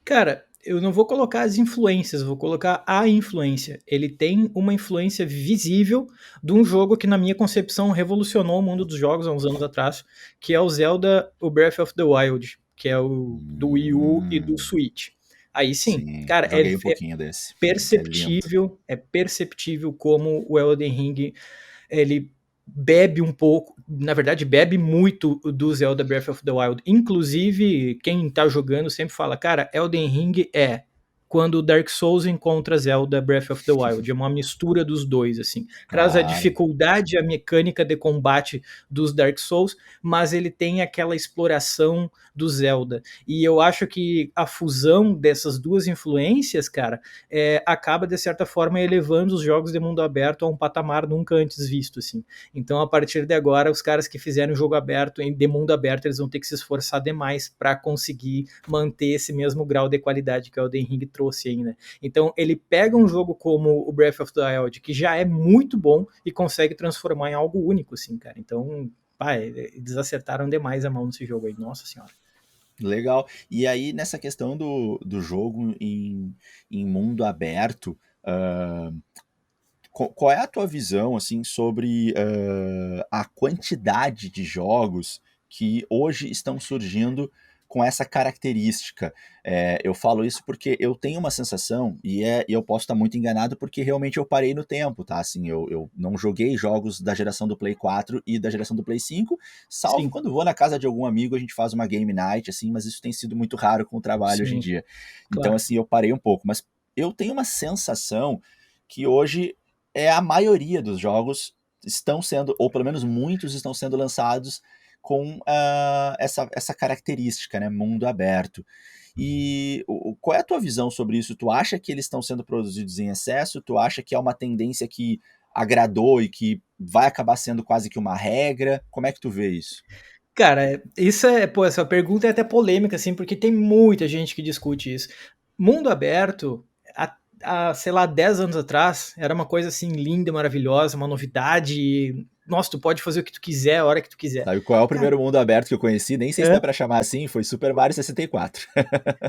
Cara, eu não vou colocar as influências, vou colocar a influência. Ele tem uma influência visível de um jogo que, na minha concepção, revolucionou o mundo dos jogos há uns anos atrás, que é o Zelda, o Breath of the Wild, que é o do Wii U e do Hum. Switch. Aí sim, Sim, cara, joguei um pouquinho desse. Esse é lindo. é perceptível como o Elden Ring ele bebe um pouco, na verdade bebe muito do Zelda Breath of the Wild. Inclusive, quem tá jogando sempre fala, cara, Elden Ring é quando o Dark Souls encontra Zelda Breath of the Wild. É uma mistura dos dois, assim. Traz a Claro. dificuldade, a mecânica de combate dos Dark Souls, mas ele tem aquela exploração do Zelda. E eu acho que a fusão dessas duas influências, cara, acaba, de certa forma, elevando os jogos de mundo aberto a um patamar nunca antes visto, assim. Então, a partir de agora, os caras que fizeram jogo aberto, de mundo aberto, eles vão ter que se esforçar demais para conseguir manter esse mesmo grau de qualidade que o Elden Ring trouxe aí, né? Então, ele pega um jogo como o Breath of the Wild, que já é muito bom, e consegue transformar em algo único, assim, cara. Então, pá, eles acertaram demais a mão nesse jogo aí, nossa senhora. Legal. E aí, nessa questão do jogo em mundo aberto, qual é a tua visão, assim, sobre a quantidade de jogos que hoje estão surgindo com essa característica? Eu falo isso porque eu tenho uma sensação, e eu posso estar muito enganado, porque realmente eu parei no tempo, tá? Assim, eu não joguei jogos da geração do Play 4 e da geração do Play 5, salvo Sim, quando vou na casa de algum amigo, a gente faz uma game night, assim, mas isso tem sido muito raro com o trabalho hoje em sim, dia. Então, claro. assim, eu parei um pouco, mas eu tenho uma sensação que hoje a maioria dos jogos estão sendo, ou pelo menos muitos estão sendo lançados com essa característica, né? Mundo aberto. E qual é a tua visão sobre isso? Tu acha que eles estão sendo produzidos em excesso? Tu acha que é uma tendência que agradou e que vai acabar sendo quase que uma regra? Como é que tu vê isso? Cara, isso pô, essa pergunta é até polêmica, assim, porque tem muita gente que discute isso. Mundo aberto, sei lá, 10 anos atrás, era uma coisa assim linda, maravilhosa, uma novidade. Nossa, tu pode fazer o que tu quiser, a hora que tu quiser. Sabe qual é o Cara, primeiro mundo aberto que eu conheci? Nem sei se dá é? pra chamar assim, foi Super Mario 64.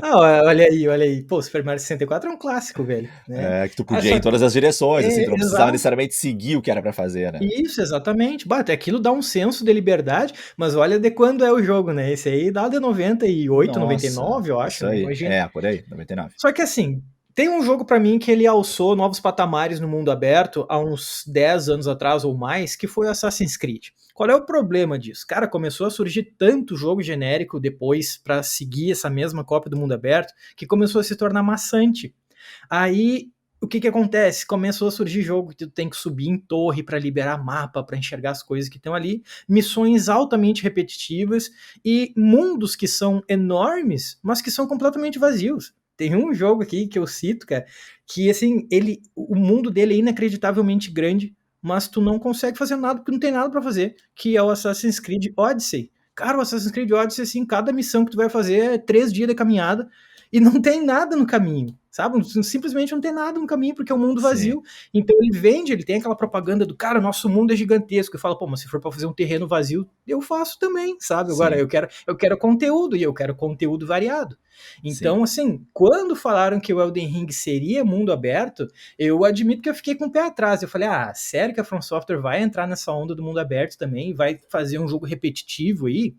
Ah, olha aí, olha aí. Pô, Super Mario 64 é um clássico, velho, né? Que tu Ah, podia ir só em que, todas as direções, assim, tu não precisava exato. necessariamente seguir o que era pra fazer, né? Isso, exatamente. Bate, aquilo dá um senso de liberdade, mas olha de quando é o jogo, né? Esse aí dá de 98, Nossa, 99, eu acho, isso né? aí. Imagina. Por aí, 99. Só que assim, tem um jogo pra mim que ele alçou novos patamares no mundo aberto há uns 10 anos atrás ou mais, que foi o Assassin's Creed. Qual é o problema disso? Cara, começou a surgir tanto jogo genérico depois pra seguir essa mesma cópia do mundo aberto, que começou a se tornar maçante. Aí, o que que acontece? Começou a surgir jogo que tu tem que subir em torre para liberar mapa, para enxergar as coisas que estão ali, missões altamente repetitivas e mundos que são enormes, mas que são completamente vazios. Tem um jogo aqui que eu cito, cara, que assim, o mundo dele é inacreditavelmente grande, mas tu não consegue fazer nada porque não tem nada para fazer, que é o Assassin's Creed Odyssey. Cara, o Assassin's Creed Odyssey, assim, cada missão que tu vai fazer é 3 dias de caminhada e não tem nada no caminho, sabe? Simplesmente não tem nada no caminho porque é um mundo Sim, vazio. Então ele vende, ele tem aquela propaganda do cara, nosso mundo é gigantesco. E fala, pô, mas se for para fazer um terreno vazio, eu faço também, sabe? Agora sim, eu quero conteúdo e eu quero conteúdo variado. sim. Então, assim, quando falaram que o Elden Ring seria mundo aberto, eu admito que eu fiquei com o pé atrás. Eu falei, sério que a From Software vai entrar nessa onda do mundo aberto também? Vai fazer um jogo repetitivo aí?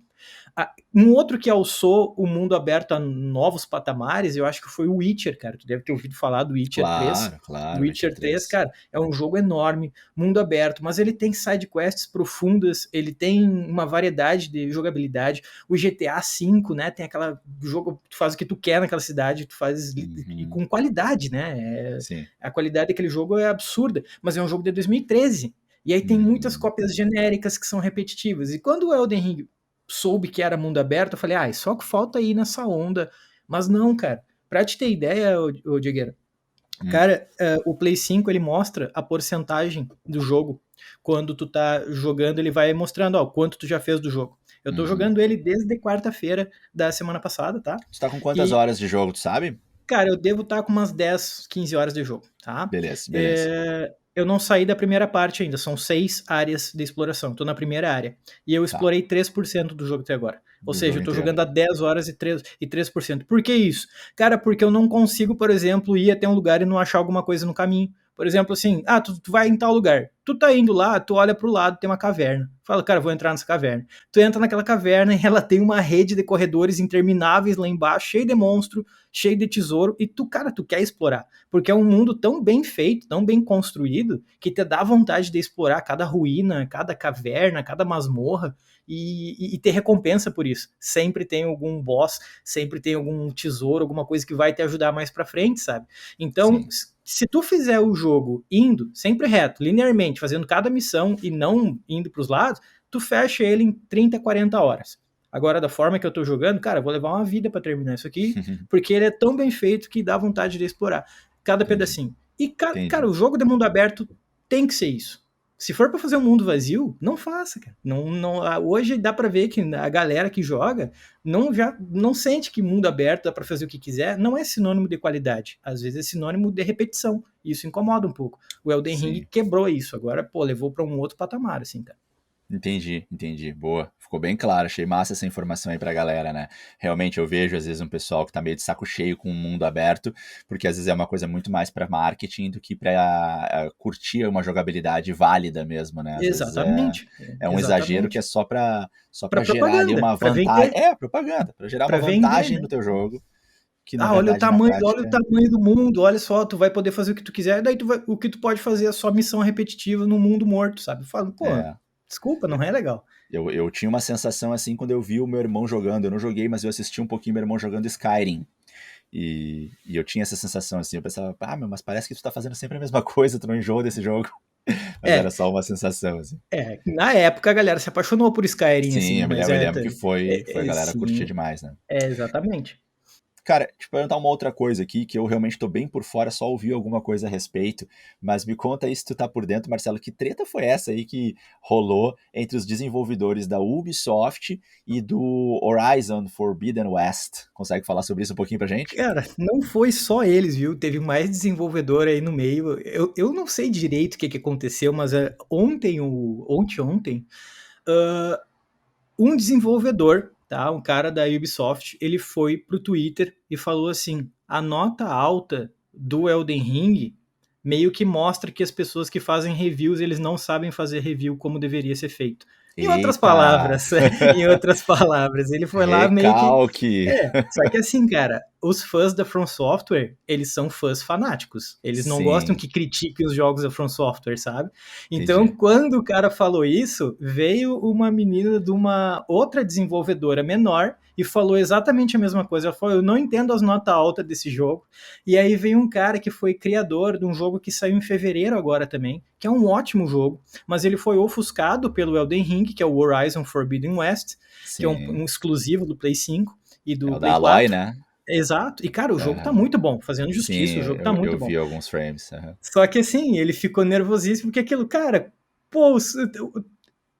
Um outro que alçou o mundo aberto a novos patamares, eu acho que foi o Witcher, cara. Tu deve ter ouvido falar do Witcher 3. Claro, claro, Witcher Witcher 3, 3. cara, é um jogo enorme, mundo aberto, mas ele tem side quests profundas, ele tem uma variedade de jogabilidade. O GTA V, né, tem aquela jogo, tu faz o que tu quer naquela cidade, tu faz e Uhum, com qualidade, né? sim. A qualidade daquele jogo é absurda, mas é um jogo de 2013. E aí tem muitas Uhum. cópias genéricas que são repetitivas. E quando o Elden Ring soube que era mundo aberto, eu falei, só que falta ir nessa onda. Mas não, cara. Pra te ter ideia, ô Diegueira, Hum. cara, o Play 5 ele mostra a porcentagem do jogo. Quando tu tá jogando, ele vai mostrando, ó, quanto tu já fez do jogo. Eu tô Uhum. jogando ele desde quarta-feira da semana passada, tá? Tu tá com quantas E, horas de jogo, tu sabe? cara, eu devo estar com umas 10, 15 horas de jogo, tá? Beleza, beleza. Eu não saí da primeira parte ainda, são 6 áreas de exploração. Tô na primeira área. E eu Tá, explorei 3% do jogo até agora. Ou do seja, jogo eu tô inteiro. jogando há 10 horas e 3%. Por que isso? Cara, porque eu não consigo, por exemplo, ir até um lugar e não achar alguma coisa no caminho. Por exemplo, assim, tu vai em tal lugar. Tu tá indo lá, tu olha pro lado, tem uma caverna. Fala, cara, vou entrar nessa caverna. Tu entra naquela caverna e ela tem uma rede de corredores intermináveis lá embaixo, cheio de monstro, cheio de tesouro, e tu, cara, tu quer explorar. Porque é um mundo tão bem feito, tão bem construído, que te dá vontade de explorar cada ruína, cada caverna, cada masmorra, e ter recompensa por isso. Sempre tem algum boss, sempre tem algum tesouro, alguma coisa que vai te ajudar mais pra frente, sabe? Então, Sim. se tu fizer o jogo indo sempre reto, linearmente, fazendo cada missão e não indo pros lados, tu fecha ele em 30, 40 horas. Agora, da forma que eu tô jogando, cara, eu vou levar uma vida pra terminar isso aqui, porque ele é tão bem feito que dá vontade de explorar cada Entendi, pedacinho. E, cara, entendi. o jogo de mundo aberto tem que ser isso. Se for pra fazer um mundo vazio, não faça, cara. Hoje dá pra ver que a galera que joga não sente que mundo aberto dá pra fazer o que quiser. Não é sinônimo de qualidade. Às vezes é sinônimo de repetição. Isso incomoda um pouco. O Elden Ring Sim. quebrou isso. Agora, pô, levou pra um outro patamar, assim, cara. Entendi, entendi. Boa. Ficou bem claro. Achei massa essa informação aí pra galera, né? Realmente eu vejo, às vezes, um pessoal que tá meio de saco cheio com o mundo aberto, porque às vezes é uma coisa muito mais pra marketing do que pra curtir uma jogabilidade válida mesmo, né? Às vezes Exatamente. é um exagero que é Exatamente. só pra Pra gerar ali propaganda, uma pra vantagem. vender. É, propaganda, pra gerar uma Pra vender, vantagem né? no teu jogo, que na Ah, verdade na olha o prática. tamanho do mundo, olha só, tu vai poder fazer o que tu quiser, daí o que tu pode fazer é só missão repetitiva no mundo morto, sabe? Falo, pô, É, desculpa, não é legal. eu tinha uma sensação assim quando eu vi o meu irmão jogando. Eu não joguei, mas eu assisti um pouquinho meu irmão jogando Skyrim. E eu tinha essa sensação assim, eu pensava, mas parece que tu tá fazendo sempre a mesma coisa, tu não enjoa desse jogo. Mas era É, só uma sensação, assim. na época a galera se apaixonou por Skyrim, Sim, assim, mas eu lembro que foi a galera curtir sim, demais, né? exatamente. Cara, te perguntar uma outra coisa aqui, que eu realmente tô bem por fora, só ouvi alguma coisa a respeito, mas me conta aí se tu tá por dentro, Marcelo, que treta foi essa aí que rolou entre os desenvolvedores da Ubisoft e do Horizon Forbidden West? Consegue falar sobre isso um pouquinho pra gente? Cara, não foi só eles, viu? Teve mais desenvolvedor aí no meio. Eu não sei direito o que aconteceu, mas ontem, um desenvolvedor, tá? Um cara da Ubisoft, ele foi pro Twitter e falou assim: a nota alta do Elden Ring meio que mostra que as pessoas que fazem reviews, eles não sabem fazer review como deveria ser feito. Em outras Eita! palavras, em outras palavras, ele foi lá meio que Recalque! só que assim, cara, os fãs da From Software, eles são fãs fanáticos. Eles não gostam Sim, que critiquem os jogos da From Software, sabe? Então, entendi. quando o cara falou isso, veio uma menina de uma outra desenvolvedora menor e falou exatamente a mesma coisa. Ela falou: eu não entendo as notas altas desse jogo. E aí veio um cara que foi criador de um jogo que saiu em fevereiro agora também, que é um ótimo jogo, mas ele foi ofuscado pelo Elden Ring, que é o Horizon Forbidden West, que é um Sim. exclusivo do Play 5 e É do o da Play Aloy, 4. né? Exato. E, cara, o jogo tá Aham. muito bom. Fazendo Sim, justiça, o jogo tá eu muito bom. vi alguns frames. Aham. Só que, assim, ele ficou nervosíssimo porque aquilo, cara, pô,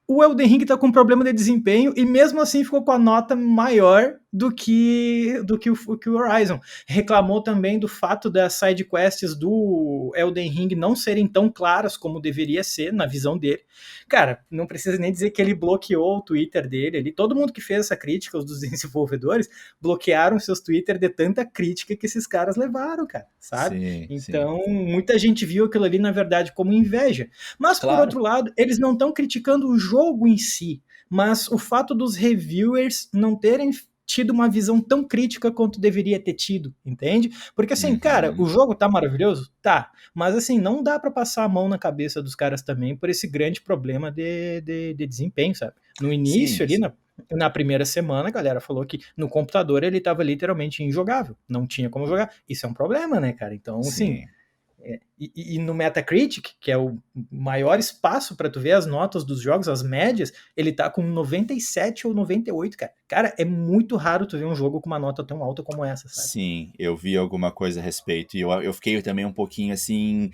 o Elden Ring tá com problema de desempenho e mesmo assim ficou com a nota maior do que o Horizon. Reclamou também do fato das side quests do Elden Ring não serem tão claras como deveria ser na visão dele. Cara, não precisa nem dizer que ele bloqueou o Twitter dele. Ali, todo mundo que fez essa crítica, os dos desenvolvedores, bloquearam seus Twitter de tanta crítica que esses caras levaram, cara, sabe? Sim, sim. Então, muita gente viu aquilo ali, na verdade, como inveja. Mas, por Claro. outro lado, eles não estão criticando o jogo em si, mas o fato dos reviewers não terem tido uma visão tão crítica quanto deveria ter tido, entende? Porque assim, cara, o Uhum. jogo tá maravilhoso? Tá. Mas assim, não dá para passar a mão na cabeça dos caras também por esse grande problema de desempenho, sabe? No início Sim, ali, sim. na primeira semana, a galera falou que no computador ele tava literalmente injogável, não tinha como jogar. Isso é um problema, né, cara? Então, assim, Sim. e no Metacritic, que é o maior espaço para tu ver as notas dos jogos, as médias, ele tá com 97 ou 98, cara. Cara, é muito raro tu ver um jogo com uma nota tão alta como essa, sabe? Sim, eu vi alguma coisa a respeito e eu fiquei também um pouquinho assim,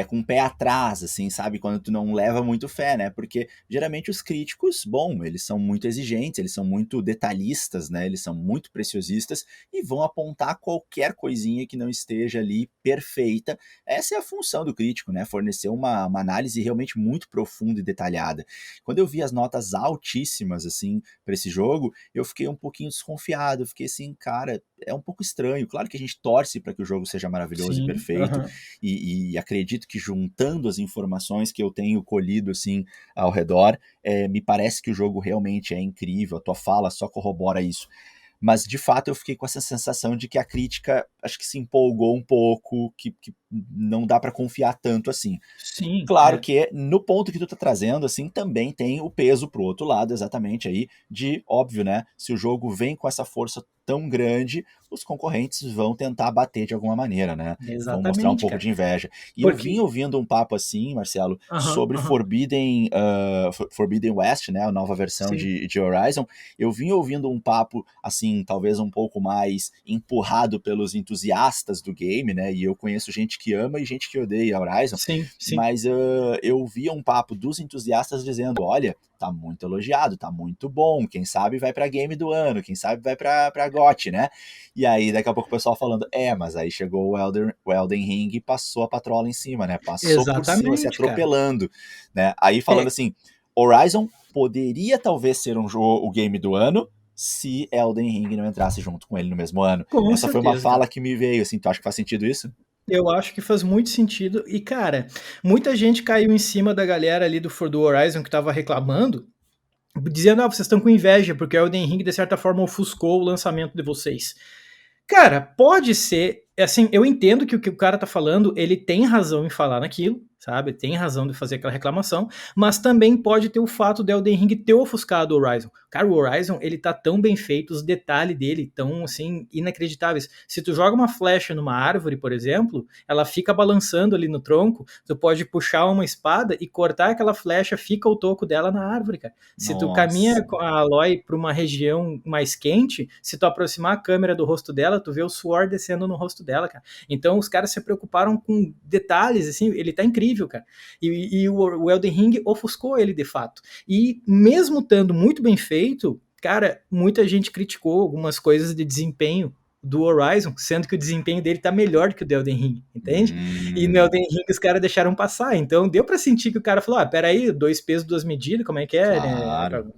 com o pé atrás, assim, sabe? Quando tu não leva muito fé, né? Porque geralmente os críticos, bom, eles são muito exigentes, eles são muito detalhistas, né? Eles são muito preciosistas e vão apontar qualquer coisinha que não esteja ali perfeita. Essa é a função do crítico, né? Fornecer uma análise realmente muito profunda e detalhada. Quando eu vi as notas altíssimas, assim, para esse jogo, eu fiquei um pouquinho desconfiado, eu fiquei assim, cara, é um pouco estranho. Claro que a gente torce para que o jogo seja maravilhoso e Sim, perfeito, aham. e acredito que juntando as informações que eu tenho colhido, assim, ao redor, me parece que o jogo realmente é incrível, a tua fala só corrobora isso. Mas, de fato, eu fiquei com essa sensação de que a crítica, acho que se empolgou um pouco, que não dá para confiar tanto assim. Sim, Claro é. que no ponto que tu tá trazendo, assim, também tem o peso pro outro lado, exatamente aí, de, óbvio, né, se o jogo vem com essa força tão grande, os concorrentes vão tentar bater de alguma maneira, né, vão mostrar um Exatamente, pouco cara. de inveja. E eu vim Porque. ouvindo um papo assim, Marcelo, Aham, sobre aham. Forbidden West, né, a nova versão Sim. de Horizon. Eu vim ouvindo um papo, assim, talvez um pouco mais empurrado pelos entusiastas do game, né, e eu conheço gente que ama e gente que odeia Horizon, Sim, sim. mas eu via um papo dos entusiastas dizendo, olha, tá muito elogiado, tá muito bom, quem sabe vai pra game do ano, quem sabe vai pra GOT, né? E aí daqui a pouco o pessoal falando, mas aí chegou o Elden Ring e passou a patrola em cima, né? Passou por cima, se Exatamente, cara. atropelando, né? Aí falando É, assim, Horizon poderia talvez ser o game do ano se Elden Ring não entrasse junto com ele no mesmo ano. com Essa foi uma certeza, cara. fala que me veio, assim, tu acha que faz sentido isso? Eu acho que faz muito sentido. E, cara, muita gente caiu em cima da galera ali do Horizon que tava reclamando, dizendo, vocês estão com inveja, porque o Elden Ring, de certa forma, ofuscou o lançamento de vocês. Cara, pode ser. Assim, eu entendo que o cara tá falando, ele tem razão em falar naquilo, sabe? Tem razão de fazer aquela reclamação, mas também pode ter o fato de Elden Ring ter ofuscado o Horizon. Cara, o Horizon, ele tá tão bem feito, os detalhes dele tão, assim, inacreditáveis. Se tu joga uma flecha numa árvore, por exemplo, ela fica balançando ali no tronco, tu pode puxar uma espada e cortar aquela flecha, fica o toco dela na árvore, cara. Se tu caminha Nossa. com a Aloy para uma região mais quente, se tu aproximar a câmera do rosto dela, tu vê o suor descendo no rosto dela, cara. Então os caras se preocuparam com detalhes, assim, ele tá incrível, cara. E o Elden Ring ofuscou ele de fato. E mesmo estando muito bem feito, cara, muita gente criticou algumas coisas de desempenho do Horizon, sendo que o desempenho dele tá melhor que o do Elden Ring, entende? E no Hum, Elden Ring os caras deixaram passar, então deu pra sentir que o cara falou, peraí, dois pesos, duas medidas, como é que é, né? claro.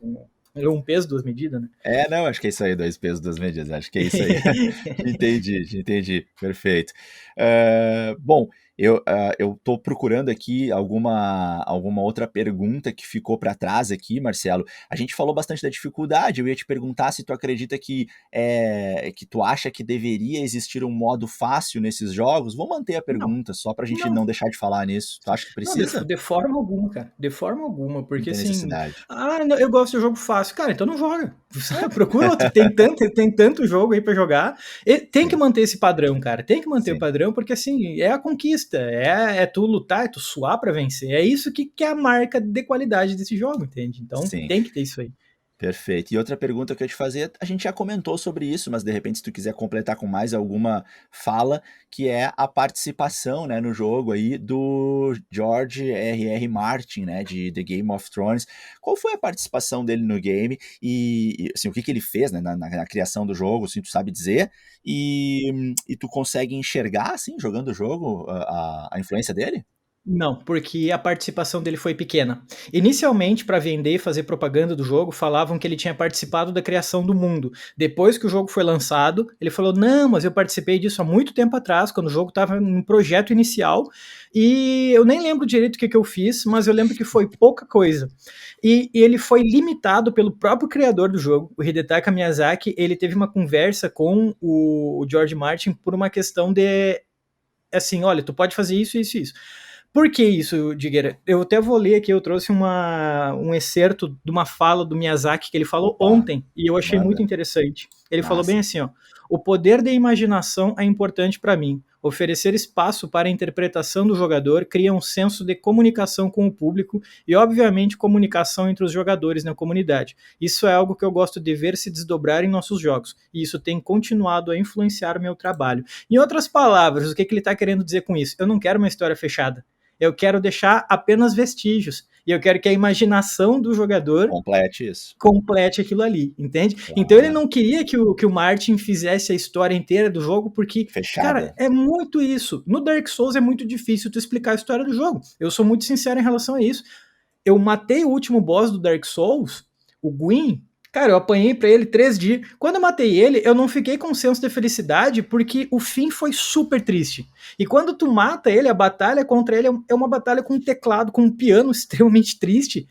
Um peso, duas medidas, né? Não, acho que é isso aí, dois pesos, duas medidas, acho que é isso aí. Te entendi, perfeito. Bom, eu tô procurando aqui alguma outra pergunta que ficou para trás aqui, Marcelo. A gente falou bastante da dificuldade, eu ia te perguntar se tu acredita que tu acha que deveria existir um modo fácil nesses jogos. Vou manter a Não, pergunta, só pra gente não, não deixar de falar nisso. Tu acha que não, precisa? de forma alguma, cara. De forma alguma, Não porque tem assim, necessidade. não, eu gosto de jogo fácil. Cara, então não joga. Procura outro. Tem tanto jogo aí pra jogar. E tem que Sim, manter esse padrão, cara. Tem que manter o sim, padrão, porque assim, é a conquista. É tu lutar, é tu suar pra vencer. É isso que é a marca de qualidade desse jogo, entende? Então sim. tem que ter isso aí. Perfeito. E outra pergunta que eu ia te fazer, a gente já comentou sobre isso, mas de repente se tu quiser completar com mais alguma fala, que é a participação, né, no jogo aí do George R.R. Martin, né, de The Game of Thrones. Qual foi a participação dele no game e assim, o que ele fez, né, na criação do jogo, assim, tu sabe dizer? E tu consegue enxergar, assim, jogando o jogo, a influência dele? Não, porque a participação dele foi pequena. Inicialmente, para vender e fazer propaganda do jogo, falavam que ele tinha participado da criação do mundo. Depois que o jogo foi lançado, ele falou: Não, mas eu participei disso há muito tempo atrás, quando o jogo estava em projeto inicial, e eu nem lembro direito o que eu fiz, mas eu lembro que foi pouca coisa. E ele foi limitado pelo próprio criador do jogo, o Hidetaka Miyazaki. Ele teve uma conversa com o George Martin por uma questão de assim: olha, tu pode fazer isso, isso, isso. Por que isso, Digueira? Eu até vou ler aqui, eu trouxe um excerto de uma fala do Miyazaki que ele falou Opa, ontem, e eu achei muito manda. interessante. Ele falou bem Massa. assim, ó: o poder da imaginação é importante para mim. Oferecer espaço para a interpretação do jogador cria um senso de comunicação com o público e, obviamente, comunicação entre os jogadores na comunidade. Isso é algo que eu gosto de ver se desdobrar em nossos jogos, e isso tem continuado a influenciar o meu trabalho. Em outras palavras, o que ele está querendo dizer com isso? Eu não quero uma história fechada. Eu quero deixar apenas vestígios. E eu quero que a imaginação do jogador Complete isso. complete aquilo ali, entende? Então ele não queria que o Martin fizesse a história inteira do jogo, porque, Fechada. cara, é muito isso. No Dark Souls é muito difícil tu explicar a história do jogo. Eu sou muito sincero em relação a isso. Eu matei o último boss do Dark Souls, o Gwyn. Cara, eu apanhei pra ele 3 dias. Quando eu matei ele, eu não fiquei com um senso de felicidade, porque o fim foi super triste. E quando tu mata ele, a batalha contra ele é uma batalha com um teclado, com um piano extremamente triste.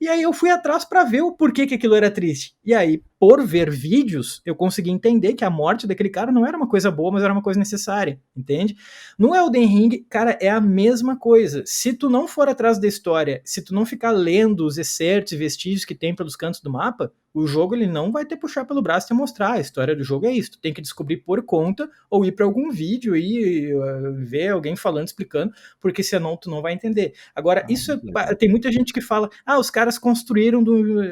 E aí eu fui atrás para ver o porquê que aquilo era triste. E aí, por ver vídeos, eu consegui entender que a morte daquele cara não era uma coisa boa, mas era uma coisa necessária, entende? No Elden Ring, cara, é a mesma coisa. Se tu não for atrás da história, se tu não ficar lendo os excertos e vestígios que tem pelos cantos do mapa, o jogo ele não vai te puxar pelo braço e te mostrar. A história do jogo é isso. Tu tem que descobrir por conta ou ir para algum vídeo e ver alguém falando, explicando, porque senão tu não vai entender. Agora, tem muita gente que fala, os caras construíram,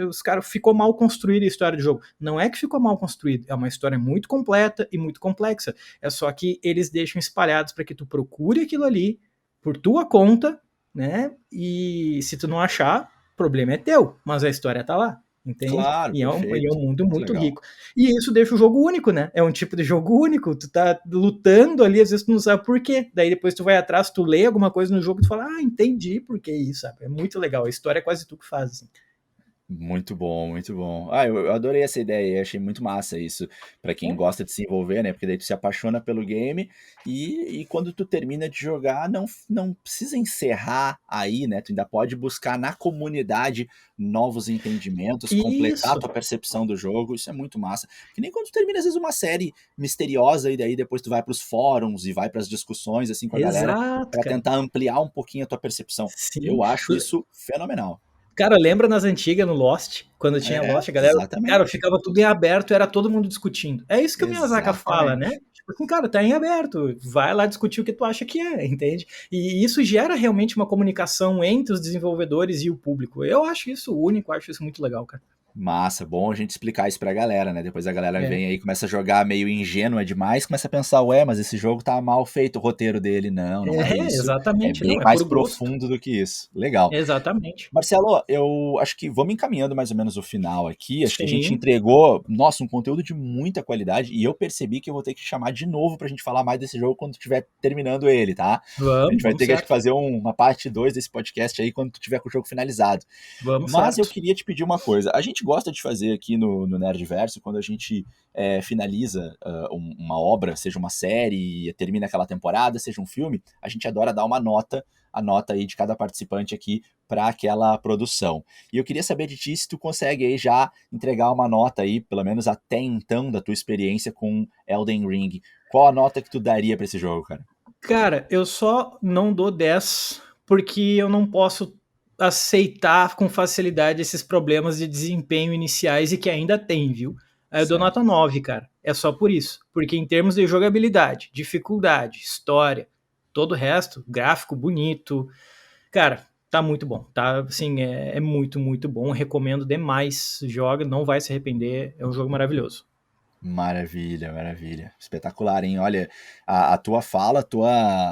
os caras ficou mal construída a história do jogo. Não é que ficou mal construído, é uma história muito completa e muito complexa. É só que eles deixam espalhados para que tu procure aquilo ali por tua conta, né? E se tu não achar, o problema é teu, mas a história tá lá. Entende? Claro, E é perfeito. um mundo muito legal. rico. E isso deixa o jogo único, né? É um tipo de jogo único. Tu tá lutando ali, às vezes tu não sabe por quê. Daí depois tu vai atrás, tu lê alguma coisa no jogo e tu fala, entendi por que isso, sabe? É muito legal. A história é quase tu que faz, assim. Muito bom, muito bom. Eu adorei essa ideia, achei muito massa isso, pra quem gosta de se envolver, né? Porque daí tu se apaixona pelo game e quando tu termina de jogar, não precisa encerrar aí, né? Tu ainda pode buscar na comunidade novos entendimentos, completar a Isso. tua percepção do jogo, isso é muito massa. Que nem quando tu termina, às vezes, uma série misteriosa e daí depois tu vai pros fóruns e vai pras discussões, assim, com a galera, Exato, pra cara. tentar ampliar um pouquinho a tua percepção. Sim. Eu acho isso fenomenal. Cara, lembra nas antigas, no Lost? Quando tinha É, Lost, a galera, cara, exatamente. ficava tudo em aberto, era todo mundo discutindo. É isso que o Miyazaki fala, né? Exatamente. Tipo assim, cara, tá em aberto, vai lá discutir o que tu acha que é, entende? E isso gera realmente uma comunicação entre os desenvolvedores e o público. Eu acho isso único, acho isso muito legal, cara. Massa, bom a gente explicar isso pra galera, né? Depois a galera É, vem aí, começa a jogar meio ingênua demais, começa a pensar, ué, mas esse jogo tá mal feito, o roteiro dele. Não, não é isso. É exatamente, bem não, é mais por gosto. profundo do que isso. Legal. Exatamente. Marcelo, eu acho que vamos encaminhando mais ou menos o final aqui. Acho que a gente Sim, entregou, nossa, um conteúdo de muita qualidade e eu percebi que eu vou ter que te chamar de novo pra gente falar mais desse jogo quando tu estiver terminando ele, tá? A gente vai vamos ter que acho que certo. fazer uma parte 2 desse podcast aí quando tu tiver com o jogo finalizado. Vamos Mas eu certo. queria te pedir uma coisa. A gente gosta de fazer aqui no Nerdverso, quando a gente finaliza uma obra, seja uma série, termina aquela temporada, seja um filme, a gente adora dar uma nota, a nota aí de cada participante aqui para aquela produção. E eu queria saber de ti se tu consegue aí já entregar uma nota aí, pelo menos até então, da tua experiência com Elden Ring. Qual a nota que tu daria para esse jogo, cara? Cara, eu só não dou 10 porque eu não posso aceitar com facilidade esses problemas de desempenho iniciais e que ainda tem, viu? Aí eu dou Certo. nota 9, cara. É só por isso. Porque em termos de jogabilidade, dificuldade, história, todo o resto, gráfico bonito, cara, tá muito bom. Tá, assim, é muito, muito bom. Recomendo demais. Joga, não vai se arrepender. É um jogo maravilhoso. Maravilha, maravilha. Espetacular, hein? Olha, a tua fala,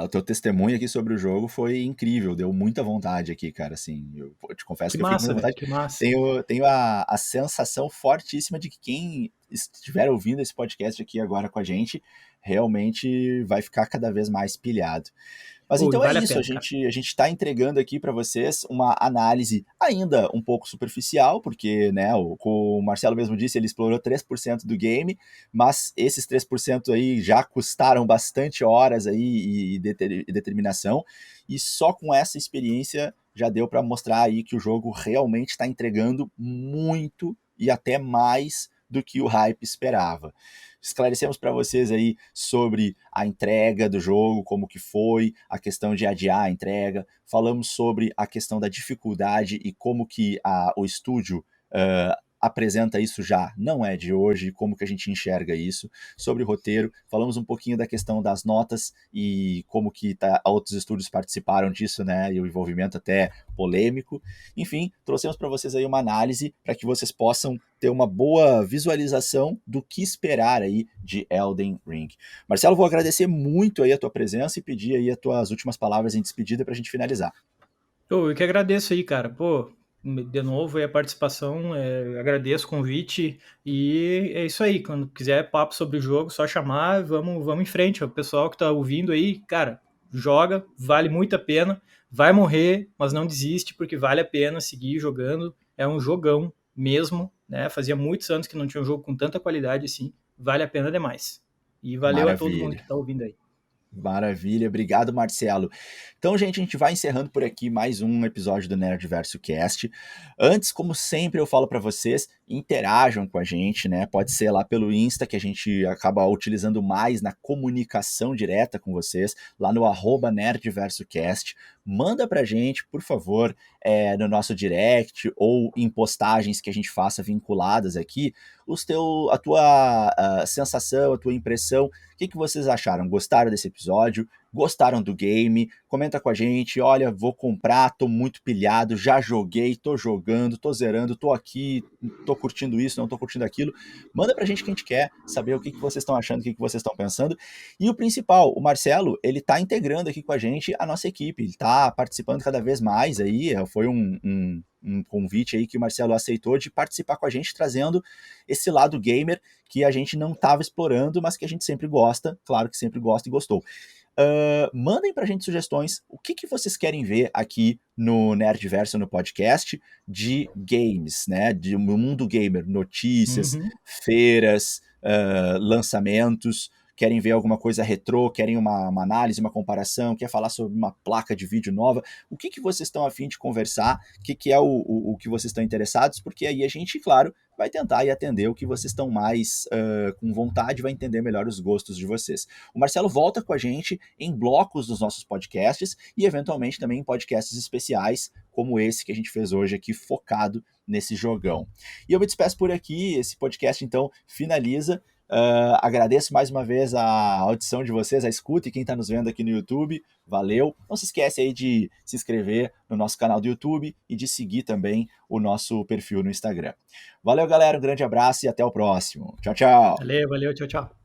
o teu testemunho aqui sobre o jogo foi incrível, deu muita vontade aqui, cara. Assim, eu te confesso Que que eu fiquei com massa, muita velho. vontade. Que massa. Tenho a sensação fortíssima de que quem estiver ouvindo esse podcast aqui agora com a gente realmente vai ficar cada vez mais pilhado. Mas Pô, então é vale a isso, pena, cara. a gente está entregando aqui para vocês uma análise ainda um pouco superficial, porque, né, como o Marcelo mesmo disse, ele explorou 3% do game, mas esses 3% aí já custaram bastante horas aí e determinação, e só com essa experiência já deu para mostrar aí que o jogo realmente está entregando muito e até mais do que o hype esperava. Esclarecemos para vocês aí sobre a entrega do jogo, como que foi, a questão de adiar a entrega, falamos sobre a questão da dificuldade e como que o estúdio apresenta isso já, não é de hoje, como que a gente enxerga isso, sobre o roteiro, falamos um pouquinho da questão das notas e como que outros estúdios participaram disso, né, e o envolvimento até polêmico. Enfim, trouxemos para vocês aí uma análise para que vocês possam ter uma boa visualização do que esperar aí de Elden Ring. Marcelo, vou agradecer muito aí a tua presença e pedir aí as tuas últimas palavras em despedida para a gente finalizar. Eu que agradeço aí, cara. Pô, de novo aí a participação, agradeço o convite e é isso aí. Quando quiser papo sobre o jogo, só chamar, vamos em frente. O pessoal que tá ouvindo aí, cara, joga, vale muito a pena. Vai morrer, mas não desiste, porque vale a pena seguir jogando. É um jogão mesmo, né? Fazia muitos anos que não tinha um jogo com tanta qualidade assim. Vale a pena demais. E valeu a todo mundo Maravilha. que tá ouvindo aí. Maravilha, obrigado, Marcelo. Então, gente, a gente vai encerrando por aqui mais um episódio do Nerdverso Cast. Antes, como sempre, eu falo para vocês, interajam com a gente, né? Pode ser lá pelo Insta, que a gente acaba utilizando mais na comunicação direta com vocês, lá no @NerdversoCast. Manda pra gente, por favor, no nosso direct ou em postagens que a gente faça vinculadas aqui, a tua sensação, a tua impressão. O que vocês acharam? Gostaram desse episódio? Gostaram do game? Comenta com a gente. Olha, vou comprar, tô muito pilhado, já joguei, tô jogando, tô zerando, tô aqui, tô curtindo isso, não tô curtindo aquilo. Manda pra gente que a gente quer saber o que vocês estão achando, o que vocês estão pensando. E o principal, o Marcelo, ele tá integrando aqui com a gente a nossa equipe. Ele tá participando cada vez mais aí. Foi um convite aí que o Marcelo aceitou de participar com a gente, trazendo esse lado gamer que a gente não estava explorando, mas que a gente sempre gosta, claro que sempre gosta e gostou. Mandem pra gente sugestões, o que vocês querem ver aqui no Nerdverso, no podcast, de games, né, de mundo gamer, notícias, Uhum. feiras, lançamentos. Querem ver alguma coisa retrô, querem uma análise, uma comparação, quer falar sobre uma placa de vídeo nova, o que vocês estão a fim de conversar, o que é o que vocês estão interessados, porque aí a gente, claro, vai tentar e atender o que vocês estão mais com vontade, vai entender melhor os gostos de vocês. O Marcelo volta com a gente em blocos dos nossos podcasts e eventualmente também em podcasts especiais, como esse que a gente fez hoje aqui, focado nesse jogão. E eu me despeço por aqui, esse podcast então finaliza. Agradeço mais uma vez a audição de vocês, a escuta e quem está nos vendo aqui no YouTube, valeu. Não se esquece aí de se inscrever no nosso canal do YouTube e de seguir também o nosso perfil no Instagram. Valeu, galera, um grande abraço e até o próximo. Tchau, tchau. Valeu, tchau, tchau.